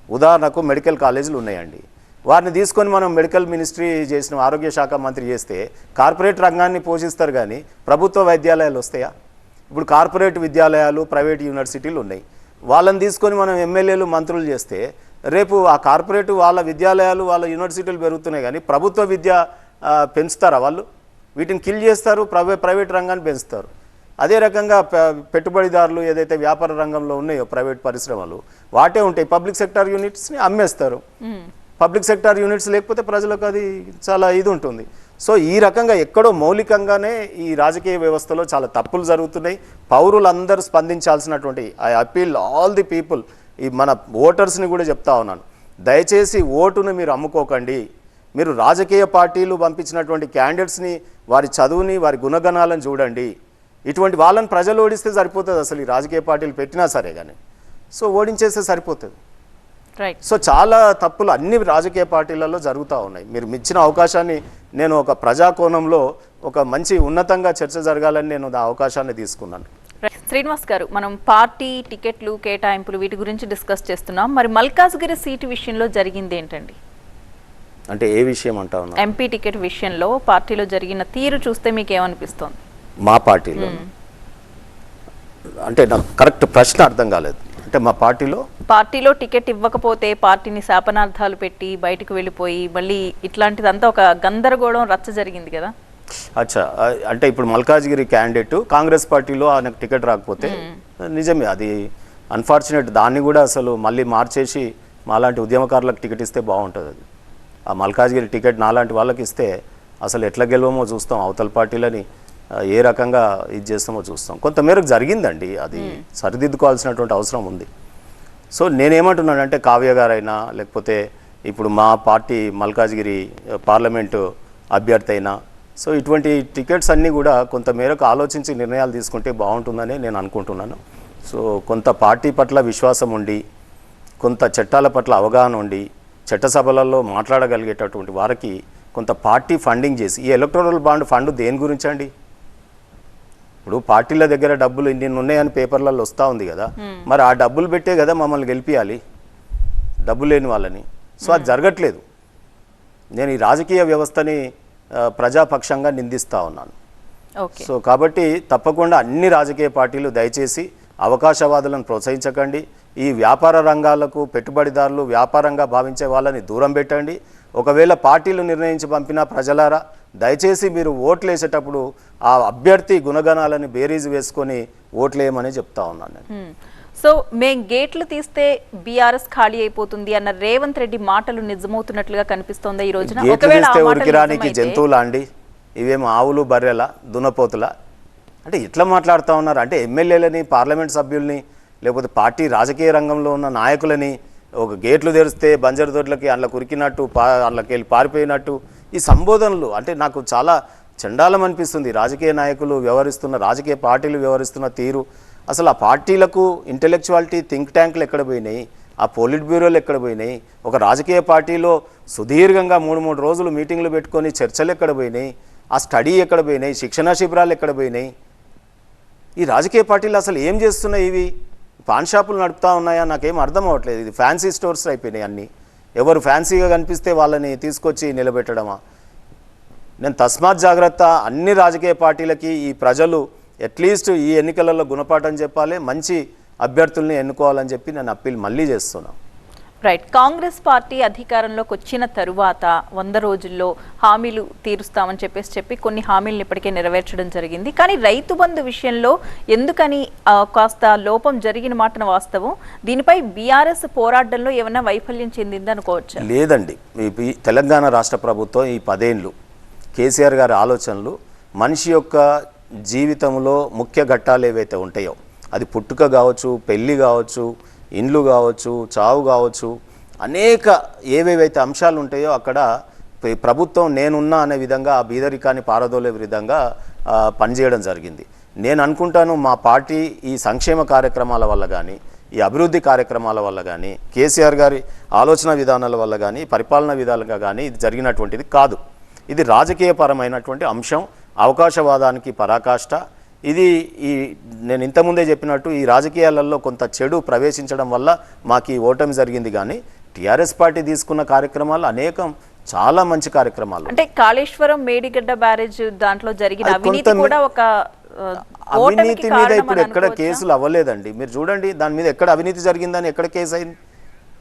ఉదాహరణకు మెడికల్ కాలేజీలు ఉన్నాయండి, వారిని తీసుకొని మనం మెడికల్ మినిస్ట్రీ చేసిన, ఆరోగ్య శాఖ మంత్రి చేస్తే కార్పొరేట్ రంగాన్ని పోషిస్తారు కానీ ప్రభుత్వ వైద్యాలయాలు వస్తాయా? ఇప్పుడు కార్పొరేట్ విద్యాలయాలు, ప్రైవేట్ యూనివర్సిటీలు ఉన్నాయి, వాళ్ళని తీసుకొని మనం ఎమ్మెల్యేలు, మంత్రులు చేస్తే రేపు ఆ కార్పొరేట్ వాళ్ళ విద్యాలయాలు, వాళ్ళ యూనివర్సిటీలు పెరుగుతున్నాయి కానీ ప్రభుత్వ విద్య పెంచుతారా వాళ్ళు? వీటిని కిల్ చేస్తారు, ప్రైవేట్ రంగాన్ని పెంచుతారు. అదే రకంగా పెట్టుబడిదారులు ఏదైతే వ్యాపార రంగంలో ఉన్నాయో ప్రైవేట్ పరిశ్రమలు వాటే ఉంటాయి, పబ్లిక్ సెక్టార్ యూనిట్స్ని అమ్మేస్తారు. పబ్లిక్ సెక్టార్ యూనిట్స్ లేకపోతే ప్రజలకు అది చాలా ఇది ఉంటుంది. సో ఈ రకంగా ఎక్కడో మౌలికంగానే ఈ రాజకీయ వ్యవస్థలో చాలా తప్పులు జరుగుతున్నాయి. పౌరులందరూ స్పందించాల్సినటువంటి, I appeal all the people, ఈ మన ఓటర్స్ని కూడా చెప్తా ఉన్నాను, దయచేసి ఓటును మీరు అమ్ముకోకండి. మీరు రాజకీయ పార్టీలు పంపించినటువంటి క్యాండిడేట్స్ని, వారి చదువుని, వారి గుణగణాలను చూడండి. ఇటువంటి వాళ్ళని ప్రజలు ఓడిస్తే సరిపోతుంది, అసలు ఈ రాజకీయ పార్టీలు పెట్టినా సరే కానీ. సో ఓడించేస్తే సరిపోతుంది. రైట్. సో చాలా తప్పులు అన్ని రాజకీయ పార్టీలలో జరుగుతూ ఉన్నాయి. మీరు ఇచ్చిన అవకాశాన్ని నేను ఒక ప్రజాకోణంలో ఒక మంచి ఉన్నతంగా చర్చ జరగాలని నేను ఆ అవకాశాన్ని తీసుకున్నాను. శ్రీనివాస్ గారు, మనం పార్టీ టికెట్లు, కేటాయింపులు వీటి గురించి డిస్కస్ చేస్తున్నాం. మరి మల్కాజ్గిరి సీటు విషయంలో జరిగింది ఏంటండి? అంటే ఏ విషయం అంటా ఉన్నా? ఎంపీ టికెట్ విషయంలో పార్టీలో జరిగిన తీరు చూస్తే మీకు ఏమనిపిస్తోంది? మా పార్టీలో అంటే నాకు కరెక్ట్ ప్రశ్న అర్థం కాలేదు. అంటే మా పార్టీలో టికెట్ ఇవ్వకపోతే పార్టీని శాపనార్థాలు పెట్టి బయటకు వెళ్ళిపోయి మళ్ళీ ఇట్లాంటిదంతా ఒక గందరగోళం రచ్చ జరిగింది కదా. అచ్చా, అంటే ఇప్పుడు మల్కాజ్గిరి క్యాండిడేట్ కాంగ్రెస్ పార్టీలో ఆయనకు టికెట్ రాకపోతే నిజమే, అది అన్ఫార్చునేట్. దాన్ని కూడా అసలు మళ్ళీ మార్చేసి మాలాంటి ఉద్యమకారులకు టికెట్ ఇస్తే బాగుంటుంది. అది ఆ మల్కాజ్గిరి టికెట్ నాలాంటి వాళ్ళకి ఇస్తే అసలు ఎట్లా గెలవమో చూస్తాం, అవతల పార్టీలని ఏ రకంగా ఇది చేస్తామో చూస్తాం. కొంతమేరకు జరిగిందండి, అది సరిదిద్దుకోవాల్సినటువంటి అవసరం ఉంది. సో నేనేమంటున్నానంటే కావ్య గారైనా, లేకపోతే ఇప్పుడు మా పార్టీ మల్కాజ్గిరి పార్లమెంటు అభ్యర్థి అయినా, సో ఇటువంటి టికెట్స్ అన్నీ కూడా కొంతమేరకు ఆలోచించి నిర్ణయాలు తీసుకుంటే బాగుంటుందని నేను అనుకుంటున్నాను. సో కొంత పార్టీ పట్ల విశ్వాసం ఉండి, కొంత చట్టాల పట్ల అవగాహన ఉండి, చట్టసభలలో మాట్లాడగలిగేటటువంటి వారికి కొంత పార్టీ ఫండింగ్ చేసి, ఈ ఎలక్టోరల్ బాండ్ ఫండ్ దేని గురించి అండి? ఇప్పుడు పార్టీల దగ్గర డబ్బులు ఇన్ని ఉన్నాయని పేపర్లలో వస్తూ ఉంది కదా, మరి ఆ డబ్బులు పెట్టే కదా మమ్మల్ని గెలిపియాలి, డబ్బు లేని వాళ్ళని. సో అది జరగట్లేదు. నేను ఈ రాజకీయ వ్యవస్థని ప్రజాపక్షంగా నిందిస్తూ ఉన్నాను. సో కాబట్టి తప్పకుండా అన్ని రాజకీయ పార్టీలు దయచేసి అవకాశవాదులను ప్రోత్సహించకండి. ఈ వ్యాపార రంగాలకు పెట్టుబడిదారులు వ్యాపారంగా భావించే వాళ్ళని దూరం పెట్టండి. ఒకవేళ పార్టీలు నిర్ణయించి పంపిన ప్రజలారా, దయచేసి మీరు ఓట్లు వేసేటప్పుడు ఆ అభ్యర్థి గుణగణాలని బేరీజు వేసుకొని ఓట్లేయమని చెప్తా ఉన్నాను నేను. సో మేం గేట్లు తీస్తే బీఆర్ఎస్ ఖాళీ అయిపోతుంది అన్న రేవంత్ రెడ్డి మాటలు నిజమవుతున్నట్లుగా కనిపిస్తోందా ఈ రోజున? ఉరికిరానికి జంతువులా అండి? ఇవేమో ఆవులు, బర్రెల, దున్నపోతుల? అంటే ఎట్లా మాట్లాడుతూ ఉన్నారు అంటే ఎమ్మెల్యేలని, పార్లమెంట్ సభ్యుల్ని, లేకపోతే పార్టీ రాజకీయ రంగంలో ఉన్న నాయకులని ఒక గేట్లు తెరిస్తే బంజరు దొడ్లకి అందులో కురికినట్టు, అందులోకి వెళ్ళి పారిపోయినట్టు ఈ సంబోధనలు అంటే నాకు చాలా చండాలం అనిపిస్తుంది. రాజకీయ నాయకులు వ్యవహరిస్తున్న, రాజకీయ పార్టీలు వ్యవహరిస్తున్న తీరు, అసలు ఆ పార్టీలకు ఇంటెలెక్చువాలిటీ, థింక్ ట్యాంకులు ఎక్కడ పోయినాయి? ఆ పోలిట్ బ్యూరోలు ఎక్కడ పోయినాయి? ఒక రాజకీయ పార్టీలో సుదీర్ఘంగా 3 రోజులు మీటింగ్లు పెట్టుకొని చర్చలు ఎక్కడ పోయినాయి? ఆ స్టడీ ఎక్కడ పోయినాయి? శిక్షణా శిబిరాలు ఎక్కడ పోయినాయి? ఈ రాజకీయ పార్టీలు అసలు ఏం చేస్తున్నాయి? ఇవి పాన్ షాపులు నడుపుతా ఉన్నాయా? నాకేం అర్థం అవ్వట్లేదు. ఇది ఫ్యాన్సీ స్టోర్స్ అయిపోయినాయి అన్నీ. ఎవరు ఫ్యాన్సీగా కనిపిస్తే వాళ్ళని తీసుకొచ్చి నిలబెట్టడమా? నేను తస్మాత్ జాగ్రత్త. అన్ని రాజకీయ పార్టీలకి ఈ ప్రజలు అట్లీస్ట్ ఈ ఎన్నికలలో గుణపాఠం చెప్పాలి, మంచి అభ్యర్థుల్ని ఎన్నుకోవాలని చెప్పి నేను అప్పీల్ మళ్ళీ చేస్తున్నాను. రైట్. కాంగ్రెస్ పార్టీ అధికారంలోకి వచ్చిన తరువాత 100 రోజుల్లో హామీలు తీరుస్తామని చెప్పి కొన్ని హామీలను ఇప్పటికే నెరవేర్చడం జరిగింది. కానీ రైతు బంధు విషయంలో ఎందుకని కాస్త లోపం జరిగిన మాటన వాస్తవం. దీనిపై బీఆర్ఎస్ పోరాటంలో ఏమైనా వైఫల్యం చెందింది అనుకోవచ్చు? లేదండి. ఈ తెలంగాణ రాష్ట్ర ప్రభుత్వం ఈ 10 ఏళ్ళు కేసీఆర్ గారి ఆలోచనలు మనిషి యొక్క జీవితంలో ముఖ్య ఘట్టాలు ఏవైతే ఉంటాయో, అది పుట్టుక కావచ్చు, పెళ్ళి కావచ్చు, ఇండ్లు కావచ్చు, చావు కావచ్చు, అనేక ఏవేవైతే అంశాలు ఉంటాయో అక్కడ ప్రభుత్వం నేనున్నా అనే విధంగా ఆ బీదరికాన్ని పారదోలే విధంగా పనిచేయడం జరిగింది. నేను అనుకుంటాను మా పార్టీ ఈ సంక్షేమ కార్యక్రమాల వల్ల కానీ, ఈ అభివృద్ధి కార్యక్రమాల వల్ల కానీ, కేసీఆర్ గారి ఆలోచన విధానాల వల్ల కానీ, పరిపాలన విధాలుగా కానీ ఇది జరిగినటువంటిది కాదు. ఇది రాజకీయపరమైనటువంటి అంశం, అవకాశవాదానికి పరాకాష్ట. ఇది నేను ఇంతకుముందే చెప్పినట్టు ఈ రాజకీయాలలో కొంత చెడు ప్రవేశించడం వల్ల మాకు ఈ ఓటమి జరిగింది. కానీ టీఆర్ఎస్ పార్టీ తీసుకున్న కార్యక్రమాలు అనేకం చాలా మంచి కార్యక్రమాలు. అంటే కాళేశ్వరం మేడిగడ్డ బ్యారేజ్ దాంట్లో జరిగిన అవినీతి కూడా ఒక అవినీతి మీద ఇప్పుడు ఎక్కడ కేసులు అవ్వలేదండి. మీరు చూడండి, దాని మీద ఎక్కడ అవినీతి జరిగిందని ఎక్కడ కేసు అయింది,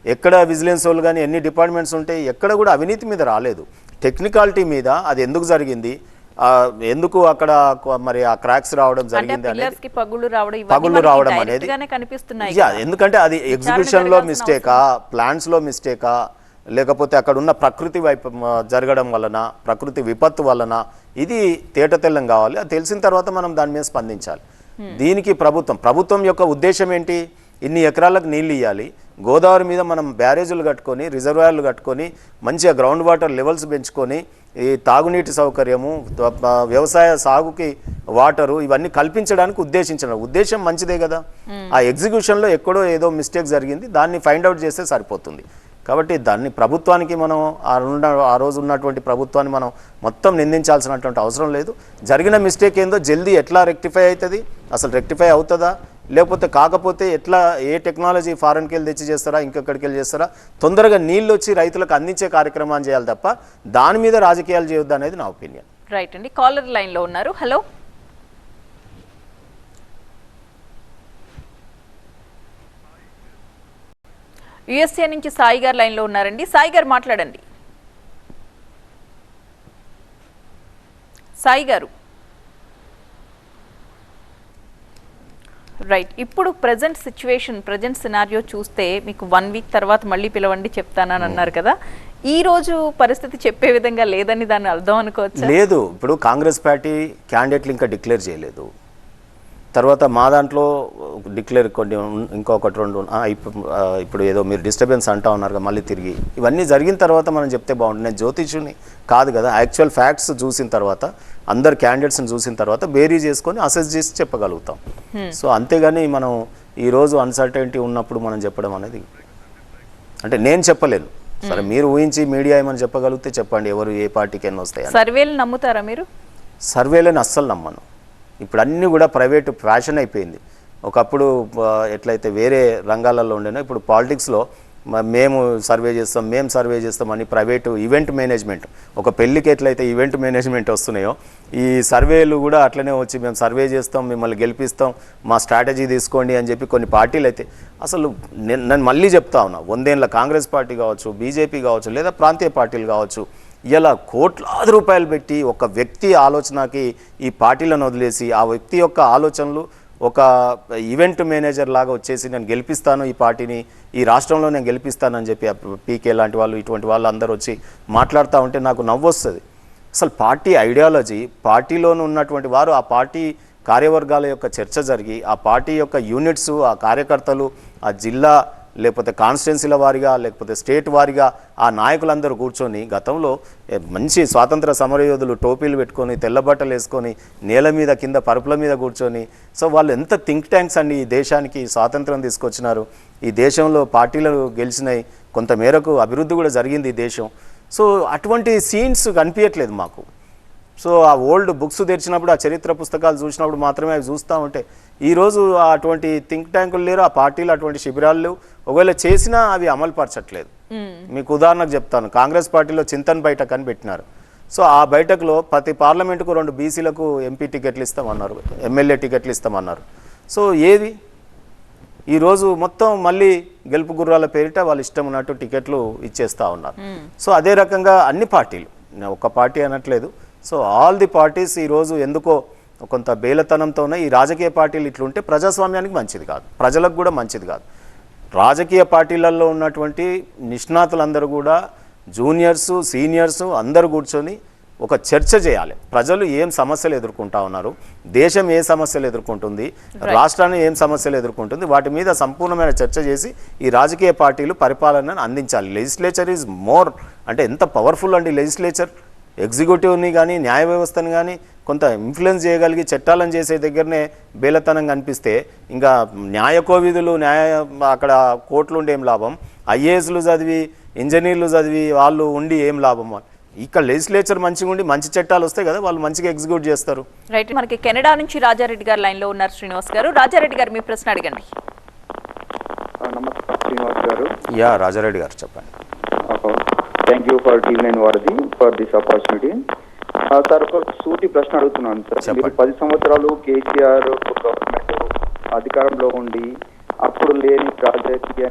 ఎక్కడ విజిలెన్స్ వాళ్ళు కానీ ఎన్ని డిపార్ట్మెంట్స్ ఉంటాయి, ఎక్కడ కూడా అవినీతి మీద రాలేదు. టెక్నికాలిటీ మీద అది ఎందుకు జరిగింది, ఎందుకు అక్కడ మరి ఆ క్రాక్స్ రావడం జరిగింది అనేది, పగుళ్ళు రావడం అనేది ఎందుకంటే అది ఎగ్జిక్యూషన్ లో మిస్టేకా, ప్లాన్స్ లో మిస్టేకా, లేకపోతే అక్కడ ఉన్న ప్రకృతి వైపు జరగడం వలన, ప్రకృతి విపత్తు వలన, ఇది తేటతెల్లం కావాలి. అది తెలిసిన తర్వాత మనం దాని మీద స్పందించాలి. దీనికి ప్రభుత్వం యొక్క ఉద్దేశం ఏంటి, ఇన్ని ఎకరాలకు నీళ్ళు ఇవ్వాలి, గోదావరి మీద మనం బ్యారేజీలు కట్టుకొని, రిజర్వాయర్లు కట్టుకొని, మంచిగా గ్రౌండ్ వాటర్ లెవెల్స్ పెంచుకొని, ఈ తాగునీటి సౌకర్యము, వ్యవసాయ సాగుకి వాటరు, ఇవన్నీ కల్పించడానికి ఉద్దేశం మంచిదే కదా. ఆ ఎగ్జిక్యూషన్లో ఎక్కడో ఏదో మిస్టేక్ జరిగింది, దాన్ని ఫైండ్ అవుట్ చేస్తే సరిపోతుంది. కాబట్టి దాన్ని ప్రభుత్వానికి మనం ఆ రోజు ఉన్నటువంటి ప్రభుత్వాన్ని మనం మొత్తం నిందించాల్సినటువంటి అవసరం లేదు. జరిగిన మిస్టేక్ ఏందో జల్దీ ఎట్లా రెక్టిఫై అవుతుంది, అసలు రెక్టిఫై అవుతుందా, లేకపోతే కాకపోతే ఎట్లా, ఏ టెక్నాలజీ ఫారెన్కి వెళ్ళి తెచ్చి చేస్తారా, ఇంకెక్కడికి వెళ్ళి చేస్తారా, తొందరగా నీళ్ళు వచ్చి రైతులకు అందించే కార్యక్రమాన్ని చేయాలి తప్ప దాని మీద రాజకీయాలు చేయొద్దు అనేది నా ఒపీనియన్. రైట్ అండి, కాలర్ లైన్లో ఉన్నారు. హలో, యుఎస్ఏ నుంచి సాయి గారు లైన్లో ఉన్నారండి. సాయి గారు మాట్లాడండి. సాయి గారు, రైట్, ఇప్పుడు ప్రజెంట్ సిచ్యువేషన్, ప్రజెంట్ సినారియో చూస్తే మీకు 1 వీక్ తర్వాత మళ్ళీ పిలవండి చెప్తానని అన్నారు కదా, ఈ రోజు పరిస్థితి చెప్పే విధంగా లేదని దాన్ని అర్థం అనుకోవచ్చు? లేదు, ఇప్పుడు కాంగ్రెస్ పార్టీ క్యాండిడేట్లు ఇంకా డిక్లేర్ చేయలేదు. తర్వాత మా దాంట్లో డిక్లేర్ కొన్ని ఇంకొకటి 2 ఇప్పుడు ఏదో మీరు డిస్టర్బెన్స్ అంటా ఉన్నారు కదా, మళ్ళీ తిరిగి ఇవన్నీ జరిగిన తర్వాత మనం చెప్తే బాగుంటుంది. నేను జ్యోతిష్యుని కాదు కదా, యాక్చువల్ ఫ్యాక్ట్స్ చూసిన తర్వాత, అందరు క్యాండిడేట్స్ని చూసిన తర్వాత బేరీ చేసుకొని అసెస్ చేసి చెప్పగలుగుతాం. సో అంతేగాని మనం ఈరోజు అన్సర్టెనిటీ ఉన్నప్పుడు మనం చెప్పడం అనేది, అంటే నేను చెప్పలేను. సరే, మీరు ఊహించి మీడియా ఏమని చెప్పగలిగితే చెప్పండి, ఎవరు ఏ పార్టీకి ఎన్ని వస్తాయి. సర్వేలు నమ్ముతారా మీరు? సర్వేలను అస్సలు నమ్మను. ఇప్పుడు అన్నీ కూడా ప్రైవేటు ఫ్యాషన్ అయిపోయింది. ఒకప్పుడు ఎట్లయితే వేరే రంగాలలో ఉండేనో, ఇప్పుడు పాలిటిక్స్లో మేము సర్వే చేస్తాం అని ప్రైవేటు ఈవెంట్ మేనేజ్మెంట్, ఒక పెళ్ళికి ఎట్లయితే ఈవెంట్ మేనేజ్మెంట్ వస్తున్నాయో, ఈ సర్వేలు కూడా అట్లనే వచ్చి మేము సర్వే చేస్తాం, మిమ్మల్ని గెలిపిస్తాం, మా స్ట్రాటజీ తీసుకోండి అని చెప్పి కొన్ని పార్టీలు అయితే, అసలు నేను మళ్ళీ చెప్తా ఉన్నా, 100 ఏళ్ళ కాంగ్రెస్ పార్టీ కావచ్చు, బీజేపీ కావచ్చు, లేదా ప్రాంతీయ పార్టీలు కావచ్చు, ఇలా కోట్లాది రూపాయలు పెట్టి ఒక వ్యక్తి ఆలోచనకి ఈ పార్టీలను వదిలేసి, ఆ వ్యక్తి యొక్క ఆలోచనలు ఒక ఈవెంట్ మేనేజర్ లాగా వచ్చేసి నేను గెలిపిస్తాను ఈ పార్టీని, ఈ రాష్ట్రంలో నేను గెలిపిస్తానని చెప్పి పీకే లాంటి వాళ్ళు, ఇటువంటి వాళ్ళు అందరూ వచ్చి మాట్లాడుతూ ఉంటే నాకు నవ్వు వస్తుంది. అసలు పార్టీ ఐడియాలజీ, పార్టీలోనూ ఉన్నటువంటి వారు, ఆ పార్టీ కార్యవర్గాల యొక్క చర్చ జరిగి, ఆ పార్టీ యొక్క యూనిట్స్, ఆ కార్యకర్తలు, ఆ జిల్లా లేకపోతే కాన్స్టిట్యున్సీల వారిగా, లేకపోతే స్టేట్ వారిగా ఆ నాయకులందరూ కూర్చొని, గతంలో మంచి స్వాతంత్ర సమరయోధులు టోపీలు పెట్టుకొని, తెల్లబట్టలు వేసుకొని, నేల మీద కింద పరుపుల మీద కూర్చొని, సో వాళ్ళు ఎంత థింక్ ట్యాంక్స్ అండి, ఈ దేశానికి స్వాతంత్రం తీసుకొచ్చినారు, ఈ దేశంలో పార్టీలు గెలిచినాయి, కొంత మేరకు అభివృద్ధి కూడా జరిగింది ఈ దేశం. సో అటువంటి సీన్స్ కనిపించట్లేదు మాకు. సో ఆ ఓల్డ్ బుక్స్ తెరిచినప్పుడు, ఆ చరిత్ర పుస్తకాలు చూసినప్పుడు మాత్రమే అవి చూస్తూ ఉంటే, ఈరోజు అటువంటి థింక్ ట్యాంకులు లేరు, ఆ పార్టీలు అటువంటి శిబిరాలు లేవు, ఒకవేళ చేసినా అవి అమలు పరచట్లేదు. మీకు ఉదాహరణకు చెప్తాను, కాంగ్రెస్ పార్టీలో చింతన్ బైఠక్ అని పెట్టినారు. సో ఆ బైఠక్లో ప్రతి పార్లమెంటుకు 2 బీసీలకు ఎంపీ టికెట్లు ఇస్తామన్నారు, ఎమ్మెల్యే టికెట్లు ఇస్తామన్నారు. సో ఏది ఈరోజు మొత్తం మళ్ళీ గెలుపు గుర్రాల పేరిట వాళ్ళు ఇష్టం ఉన్నట్టు టికెట్లు ఇచ్చేస్తూ ఉన్నారు. సో అదే రకంగా అన్ని పార్టీలు, ఒక్క పార్టీ అనట్లేదు, సో ఆల్ ది పార్టీస్ ఈరోజు ఎందుకో కొంత బేలతనంతోనే ఈ రాజకీయ పార్టీలు ఇట్లుంటే ప్రజాస్వామ్యానికి మంచిది కాదు, ప్రజలకు కూడా మంచిది కాదు. రాజకీయ పార్టీలలో ఉన్నటువంటి నిష్ణాతులందరూ కూడా, జూనియర్సు సీనియర్సు అందరూ కూర్చొని ఒక చర్చ చేయాలి. ప్రజలు ఏం సమస్యలు ఎదుర్కొంటా ఉన్నారు, దేశం ఏ సమస్యలు ఎదుర్కొంటుంది, రాష్ట్రాన్ని ఏం సమస్యలు ఎదుర్కొంటుంది, వాటి మీద సంపూర్ణమైన చర్చ చేసి ఈ రాజకీయ పార్టీలు పరిపాలనను అందించాలి. లెజిస్లేచర్ ఈజ్ మోర్, అంటే ఎంత పవర్ఫుల్ అండి లెజిస్లేచర్. ఎగ్జిక్యూటివ్ని కానీ న్యాయ వ్యవస్థను కానీ కొంత ఇన్ఫ్లుయెన్స్ చేయగలిగి చట్టాలను చేసే దగ్గరనే బేలతనం కనిపిస్తే ఇంకా న్యాయకోవిధులు అక్కడ కోర్టులు ఉండి ఏం లాభం, ఐఏఎస్లు చదివి ఇంజనీర్లు చదివి వాళ్ళు ఉండి ఏం లాభం. ఇక్కడ లెజిస్లేచర్ మంచిగా ఉండి మంచి చట్టాలు వస్తాయి కదా, వాళ్ళు మంచిగా ఎగ్జిక్యూట్ చేస్తారు. రైట్, మనకి కెనడా నుంచి రాజారెడ్డి గారు లైన్ లో ఉన్నారు. శ్రీనివాస్ గారు, రాజారెడ్డి గారు మీ ప్రశ్న అడగండి. నమస్కారం శ్రీనివాస్ గారు. యా రాజారెడ్డి గారు చెప్పండి. థ్యాంక్ యూ ఫర్ టీవీ9 వారిది ఫర్ దిస్ ఆపర్చునిటీ. సార్ ఒక సూటి ప్రశ్న అడుగుతున్నాను సార్. మీరు 10 సంవత్సరాలు కేసీఆర్ గవర్నమెంట్ అధికారంలో ఉండి అప్పుడు లేని రాజకీయ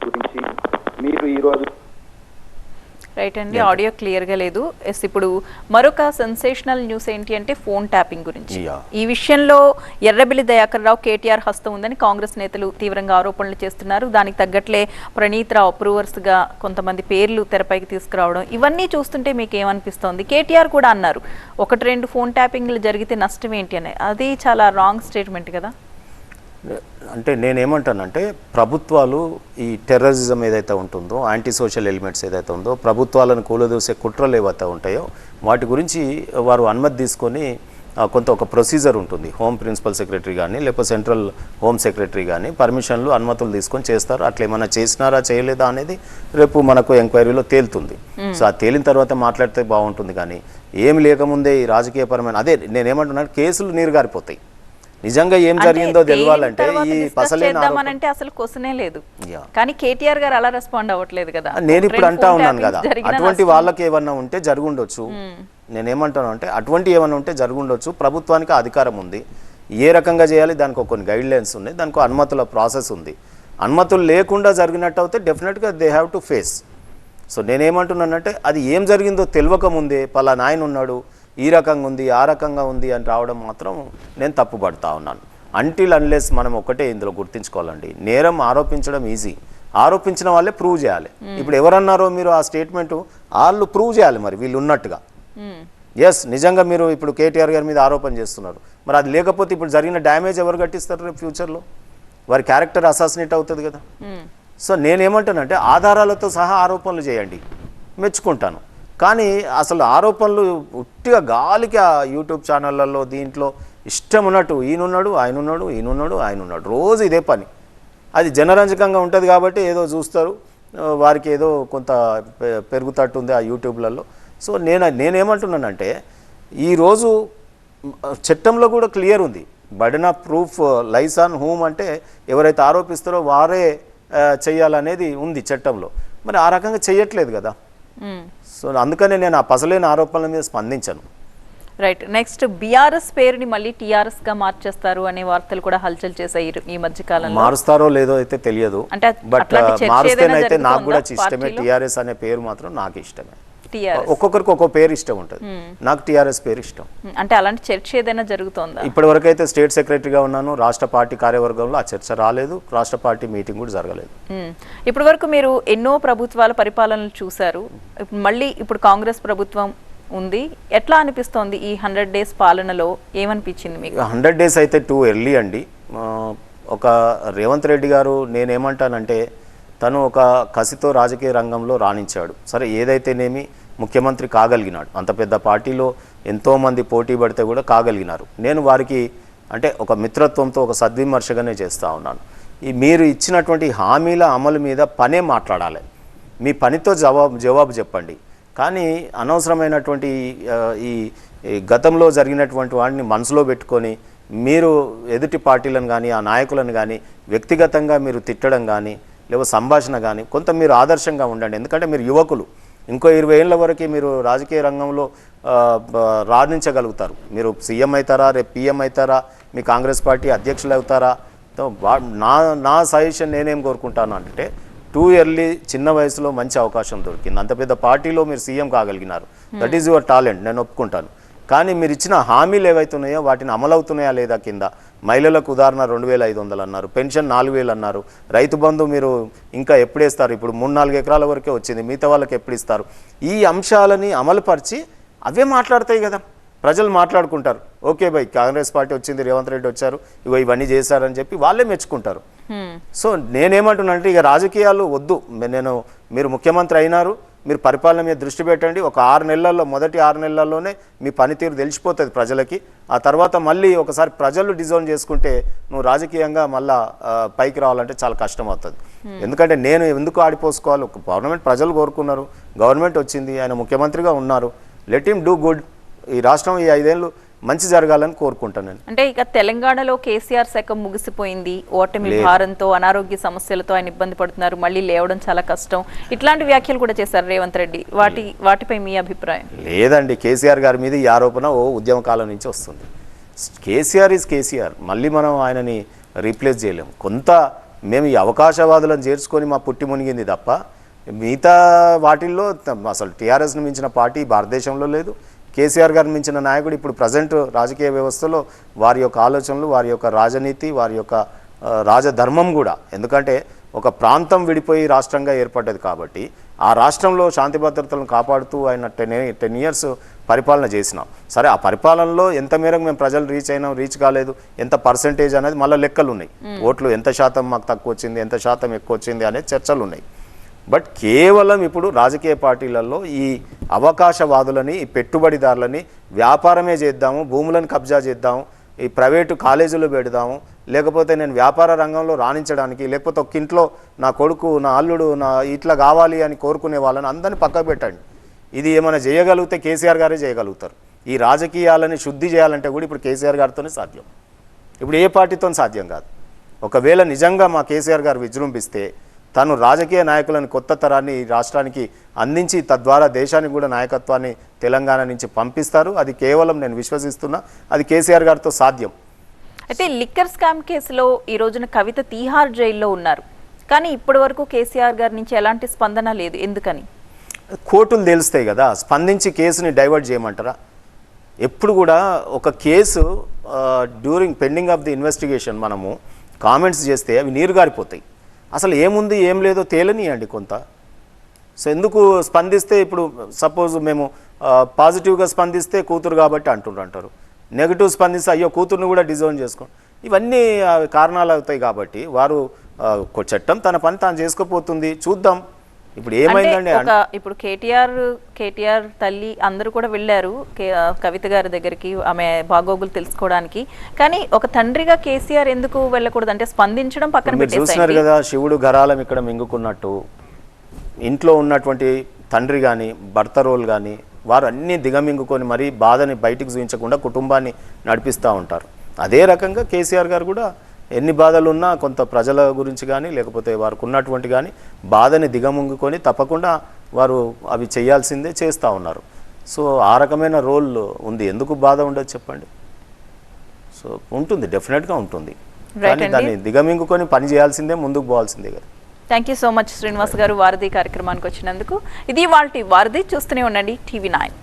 గురించి మీరు ఈరోజు రైట్ అండి, ఆడియో క్లియర్ గా లేదు. ఎస్, ఇప్పుడు మరొక సెన్సేషనల్ న్యూస్ ఏంటి అంటే ఫోన్ ట్యాపింగ్ గురించి. ఈ విషయంలో ఎర్రబెల్లి దయాకర్ రావు కేటీఆర్ హస్తం ఉందని కాంగ్రెస్ నేతలు తీవ్రంగా ఆరోపణలు చేస్తున్నారు. దానికి తగ్గట్లే ప్రణీత్ రావు అప్రూవర్స్ గా కొంతమంది పేర్లు తెరపైకి తీసుకురావడం, ఇవన్నీ చూస్తుంటే మీకు ఏమనిపిస్తోంది? కేటీఆర్ కూడా అన్నారు 1-2 ఫోన్ ట్యాపింగ్లు జరిగితే నష్టం ఏంటి అని. అది చాలా రాంగ్ స్టేట్మెంట్ కదా. అంటే నేనేమంటానంటే ప్రభుత్వాలు ఈ టెర్రరిజం ఏదైతే ఉంటుందో, యాంటీ సోషల్ ఎలిమెంట్స్ ఏదైతే ఉందో, ప్రభుత్వాలను కూలదోసే కుట్రలు ఏవైతే ఉంటాయో వాటి గురించి వారు అనుమతి తీసుకొని కొంత ఒక ప్రొసీజర్ ఉంటుంది. హోమ్ ప్రిన్సిపల్ సెక్రటరీ కానీ లేకపోతే సెంట్రల్ హోమ్ సెక్రటరీ కానీ పర్మిషన్లు అనుమతులు తీసుకొని చేస్తారు. అట్లా ఏమైనా చేసినారా చేయలేదా అనేది రేపు మనకు ఎంక్వైరీలో తేలుతుంది. సో ఆ తేలిన తర్వాత మాట్లాడితే బాగుంటుంది. కానీ ఏమి లేకముందే ఈ రాజకీయపరమైన అదే నేనేమంటున్నాను, కేసులు నీరుగారిపోతాయి. నిజంగా ఏం జరిగిందో తెలియాలంటే ఈ పసలేనంటే అసలు క్వశ్చనే లేదు. కానీ కేటీఆర్ గారు అలా రెస్పాండ్ అవ్వట్లేదు కదా. నేను ఇప్పుడు అంటా ఉన్నాను కదా, అటువంటి వాళ్ళకి ఏమన్నా ఉంటే జరుగుండొచ్చు. నేనేమంటాను అంటే అటువంటి ఏమన్నా ఉంటే జరుగుండొచ్చు. ప్రభుత్వానికి అధికారం ఉంది, ఏ రకంగా చేయాలి దానికి కొన్ని గైడ్ లైన్స్ ఉన్నాయి, దానికి అనుమతుల ప్రాసెస్ ఉంది. అనుమతులు లేకుండా జరిగినట్టు అయితే డెఫినెట్గా they have to face. So నేనేమంటున్నానంటే అది ఏం జరిగిందో తెలియక ముందే పలానా ఆయన ఉన్నాడు, ఈ రకంగా ఉంది ఆ రకంగా ఉంది అని రావడం మాత్రం నేను తప్పుపడతా ఉన్నాను. అంటిల్ అన్లెస్ మనం ఒకటే ఇందులో గుర్తించుకోవాలండి, నేరం ఆరోపించడం ఈజీ, ఆరోపించిన వాళ్ళే ప్రూవ్ చేయాలి. ఇప్పుడు ఎవరన్నారో మీరు ఆ స్టేట్మెంట్ వాళ్ళు ప్రూవ్ చేయాలి మరి వీళ్ళు ఉన్నట్టుగా. ఎస్, నిజంగా మీరు ఇప్పుడు కేటీఆర్ గారి మీద ఆరోపణ చేస్తున్నారు, మరి అది లేకపోతే ఇప్పుడు జరిగిన డ్యామేజ్ ఎవరు కట్టిస్తారు రేపు ఫ్యూచర్లో? వారి క్యారెక్టర్ అసాసినేట్ అవుతుంది కదా. సో నేనేమంటానంటే ఆధారాలతో సహా ఆరోపణలు చేయండి, మెచ్చుకుంటాను. కానీ అసలు ఆరోపణలు ఉట్టిగా గాలికి ఆ యూట్యూబ్ ఛానళ్ళల్లో దీంట్లో ఇష్టం ఉన్నట్టు ఈయనున్నాడు ఆయనున్నాడు ఈయనున్నాడు ఆయనున్నాడు రోజు ఇదే పని. అది జనరంజకంగా ఉంటుంది కాబట్టి ఏదో చూస్తారు, వారికి ఏదో కొంత పెరుగుతట్టుంది ఆ యూట్యూబ్లలో. సో నేనేమంటున్నానంటే ఈరోజు చట్టంలో కూడా క్లియర్ ఉంది, burden of proof lies on whom, అంటే ఎవరైతే ఆరోపిస్తారో వారే చెయ్యాలనేది ఉంది చట్టంలో. మరి ఆ రకంగా చెయ్యట్లేదు కదా. సో అందుకనే నేను ఆ పసలేని ఆరోపణల మీద స్పందించాను. రైట్, నెక్స్ట్ బీఆర్ఎస్ పేరుని మళ్ళీ టీఆర్ఎస్ గా మార్చేస్తారు అనే వార్తలు కూడా హల్చల్ చేశాయి ఈ మధ్య కాలంలో. మారుస్తారో లేదో అయితే తెలియదు, బట్ మారుస్తేనైతే నాకు కూడా ఇష్టమే. టీఆర్ఎస్ అనే పేరు మాత్రం నాకు ఇష్టమే. ఒక్కొక్కరికి ఒక్కో పేరు ఇష్టం ఉంటుంది, నాకు టీఆర్ఎస్ పేరు ఇష్టం. అంటే అలాంటి చర్చ ఏదైనా జరుగుతుందా? ఇప్పటి వరకు అయితే స్టేట్ సెక్రటరీగా ఉన్నాను, రాష్ట్ర పార్టీ కార్యవర్గంలో ఆ చర్చ రాలేదు, రాష్ట్ర పార్టీ మీటింగ్ కూడా జరగలేదు. ఇప్పటి వరకు మీరు ఎన్నో ప్రభుత్వాల పరిపాలనలు చూశారు, మళ్ళీ ఇప్పుడు కాంగ్రెస్ ప్రభుత్వం ఉంది, ఎట్లా అనిపిస్తోంది ఈ 100 days పాలనలో? ఏమనిపించింది మీకు? 100 days అయితే టూ ఎర్లీ అండి. ఒక రేవంత్ రెడ్డి గారు నేనేమంటానంటే తను ఒక కసితో రాజకీయ రంగంలో రాణించాడు. సరే ఏదైతేనేమి ముఖ్యమంత్రి కాగలిగినాడు, అంత పెద్ద పార్టీలో ఎంతోమంది పోటీ పడితే కూడా కాగలిగినారు. నేను వారికి అంటే ఒక మిత్రత్వంతో ఒక సద్విమర్శగానే చేస్తూ ఉన్నాను. మీరు ఇచ్చినటువంటి హామీల అమలు మీద పనే మాట్లాడాలి, మీ పనితో జవాబు చెప్పండి. కానీ అనవసరమైనటువంటి ఈ గతంలో జరిగినటువంటి వాటిని మనసులో పెట్టుకొని మీరు ఎదుటి పార్టీలను కానీ ఆ నాయకులను కానీ వ్యక్తిగతంగా మీరు తిట్టడం కానీ లేవో సంభాషణ కానీ కొంత మీరు ఆదర్శంగా ఉండండి. ఎందుకంటే మీరు యువకులు, ఇంకో 20 ఏళ్ళ వరకు మీరు రాజకీయ రంగంలో రాణించగలుగుతారు. మీరు సీఎం అవుతారా, రేపు పీఎం అవుతారా, మీ కాంగ్రెస్ పార్టీ అధ్యక్షులు అవుతారా. నా సజెషన్ నేనేం కోరుకుంటాను అంటే టూ ఎర్లీ, చిన్న వయసులో మంచి అవకాశం దొరికింది, అంత పెద్ద పార్టీలో మీరు సీఎం కాగలిగినారు, దట్ ఈజ్ యువర్ టాలెంట్, నేను ఒప్పుకుంటాను. కానీ మీరు ఇచ్చిన హామీలు ఏవైతున్నాయో వాటిని అమలవుతున్నాయా లేదా కింద మహిళలకు ఉదాహరణ 2500 అన్నారు, పెన్షన్ 4000 అన్నారు, రైతు బంధు మీరు ఇంకా ఎప్పుడేస్తారు? ఇప్పుడు 3-4 ఎకరాల వరకే వచ్చింది, మిగతా వాళ్ళకి ఎప్పుడు ఇస్తారు? ఈ అంశాలని అమలుపరిచి అవే మాట్లాడతాయి కదా, ప్రజలు మాట్లాడుకుంటారు. ఓకే బై, కాంగ్రెస్ పార్టీ వచ్చింది, రేవంత్ రెడ్డి వచ్చారు, ఇగో ఇవన్నీ చేశారని చెప్పి వాళ్ళే మెచ్చుకుంటారు. సో నేనేమంటున్నా అంటే ఇక రాజకీయాలు వద్దు. మీరు ముఖ్యమంత్రి అయినారు, మీరు పరిపాలన మీద దృష్టి పెట్టండి. ఒక 6 నెలల్లో, మొదటి 6 నెలల్లోనే మీ పనితీరు తెలిసిపోతుంది ప్రజలకి. ఆ తర్వాత మళ్ళీ ఒకసారి ప్రజలు డిజోన్ చేసుకుంటే నువ్వు రాజకీయంగా మళ్ళా పైకి రావాలంటే చాలా కష్టం అవుతుంది. ఎందుకంటే నేను ఎందుకు ఆడిపోసుకోవాలి? ఒక గవర్నమెంట్ ప్రజలు కోరుకున్నారు, గవర్నమెంట్ వచ్చింది, ఆయన ముఖ్యమంత్రిగా ఉన్నారు, లెట్ హిమ్ డూ గుడ్. ఈ రాష్ట్రం ఈ 5 ఏళ్ళు మంచి జరగాలని కోరుకుంటాను నేను. అంటే ఇక తెలంగాణలో కేసీఆర్ శకం ముగిసిపోయింది, ఓటమి భారంతో అనారోగ్య సమస్యలతో ఆయన ఇబ్బంది పడుతున్నారు, మళ్ళీ లేవడం చాలా కష్టం, ఇట్లాంటి వ్యాఖ్యలు కూడా చేశారు రేవంత్ రెడ్డి. వాటిపై మీ అభిప్రాయం? లేదండి, కేసీఆర్ గారి మీద ఈ ఆరోపణ ఉద్యమ కాలం నుంచి వస్తుంది. కేసీఆర్ ఈజ్ కేసీఆర్, మళ్ళీ మనం ఆయనని రీప్లేస్ చేయలేము. మేము ఈ అవకాశవాదులను చేర్చుకొని మా పుట్టి మునిగింది తప్ప మిగతా వాటిల్లో అసలు టీఆర్ఎస్ను మించిన పార్టీ భారతదేశంలో లేదు. కేసీఆర్ గారిని మించిన నాయకుడు ఇప్పుడు ప్రజెంట్ రాజకీయ వ్యవస్థలో వారి యొక్క ఆలోచనలు, వారి యొక్క రాజనీతి, వారి యొక్క రాజధర్మం కూడా. ఎందుకంటే ఒక ప్రాంతం విడిపోయి రాష్ట్రంగా ఏర్పడ్డది కాబట్టి ఆ రాష్ట్రంలో శాంతి భద్రతలను కాపాడుతూ ఆయన 10 years పరిపాలన చేసినాం. సరే, ఆ పరిపాలనలో ఎంత మేరకు మేము ప్రజలు రీచ్ అయినాం, రీచ్ కాలేదు, ఎంత పర్సెంటేజ్ అనేది మళ్ళీ లెక్కలు ఉన్నాయి. ఓట్లు ఎంత శాతం మాకు తక్కువ వచ్చింది, ఎంత శాతం ఎక్కువ వచ్చింది అనే చర్చలు ఉన్నాయి. బట్ కేవలం ఇప్పుడు రాజకీయ పార్టీలలో ఈ అవకాశవాదులని, ఈ పెట్టుబడిదారులని వ్యాపారమే చేద్దాము, భూములను కబ్జా చేద్దాము, ఈ ప్రైవేటు కాలేజీలు పెడదాము, లేకపోతే నేను వ్యాపార రంగంలో రాణించడానికి, లేకపోతే ఒక ఇంట్లో నా కొడుకు, నా అల్లుడు, నా ఇట్లా కావాలి అని కోరుకునే వాళ్ళని అందరినీ పక్కకు పెట్టండి. ఇది ఏమైనా చేయగలిగితే కేసీఆర్ గారే చేయగలుగుతారు. ఈ రాజకీయాలని శుద్ధి చేయాలంటే కూడా ఇప్పుడు కేసీఆర్ గారితోనే సాధ్యం, ఇప్పుడు ఏ పార్టీతో సాధ్యం కాదు. ఒకవేళ నిజంగా మా కేసీఆర్ గారు విజృంభిస్తే తను రాజకీయ నాయకులను, కొత్త తరాన్ని రాష్ట్రానికి అందించి తద్వారా దేశానికి కూడా నాయకత్వాన్ని తెలంగాణ నుంచి పంపిస్తారు. అది కేవలం నేను విశ్వసిస్తున్నా, అది కేసీఆర్ గారితో సాధ్యం. అయితే లిక్కర్ స్కామ్ కేసులో ఈ రోజున కవిత తీహార్ జైల్లో ఉన్నారు, కానీ ఇప్పటి వరకు కేసీఆర్ గారి నుంచి ఎలాంటి స్పందన లేదు. ఎందుకని? కోర్టులు తెలుస్తాయి కదా, స్పందించి కేసుని డైవర్ట్ చేయమంటారా? ఎప్పుడు కూడా ఒక case during pending of the investigation మనము కామెంట్స్ చేస్తే అవి నీరు గారిపోతాయి. అసలు ఏముంది ఏం లేదో తేలనియండి కొంత. సో ఎందుకు స్పందిస్తే, ఇప్పుడు సపోజ్ మేము పాజిటివ్గా స్పందిస్తే కూతురు కాబట్టి అంటారు, నెగిటివ్ స్పందిస్తే అయ్యో కూతురుని కూడా డిజోన్ చేసుకోండి, ఇవన్నీ కారణాలు అవుతాయి. కాబట్టి వారు చట్టం తన పని తాను చేసుకోపోతుంది, చూద్దాం. ఇప్పుడు ఏమైందండి, ఇప్పుడు కేటీఆర్ తల్లి అందరూ కూడా వెళ్ళారు కవిత గారి దగ్గరికి ఆమె బాగోగులు తెలుసుకోవడానికి, కానీ ఒక తండ్రిగా కేసీఆర్ ఎందుకు వెళ్ళకూడదు? అంటే స్పందించడం పక్కన పెట్టేశారు. చూస్తున్నారు కదా, శివుడు గరాలం ఇక్కడ మింగుకున్నట్టు ఇంట్లో ఉన్నటువంటి తండ్రి కానీ, భర్త రోల్ కానీ, వారు అన్నీ దిగమింగుకొని మరీ బాధని బయటికి చూపించకుండా కుటుంబాన్ని నడిపిస్తూ ఉంటారు. అదే రకంగా కేసీఆర్ గారు కూడా ఎన్ని బాధలు ఉన్నా కొంత ప్రజల గురించి కానీ, లేకపోతే వారికి ఉన్నటువంటి కానీ బాధని దిగముంగుకొని తప్పకుండా వారు అవి చేయాల్సిందే చేస్తూ ఉన్నారు. సో ఆ రకమైన రోల్ ఉంది. ఎందుకు బాధ ఉండదు చెప్పండి? సో ఉంటుంది, డెఫినెట్గా ఉంటుంది. కానీ దాన్ని దిగమింగుకొని పని చేయాల్సిందే, ముందుకు పోవాల్సిందే కదా. Thank you so much Srinivas గారు వారధి కార్యక్రమానికి వచ్చినందుకు. ఇది వాల్టి వారధి. చూస్తూనే ఉండండి TV9.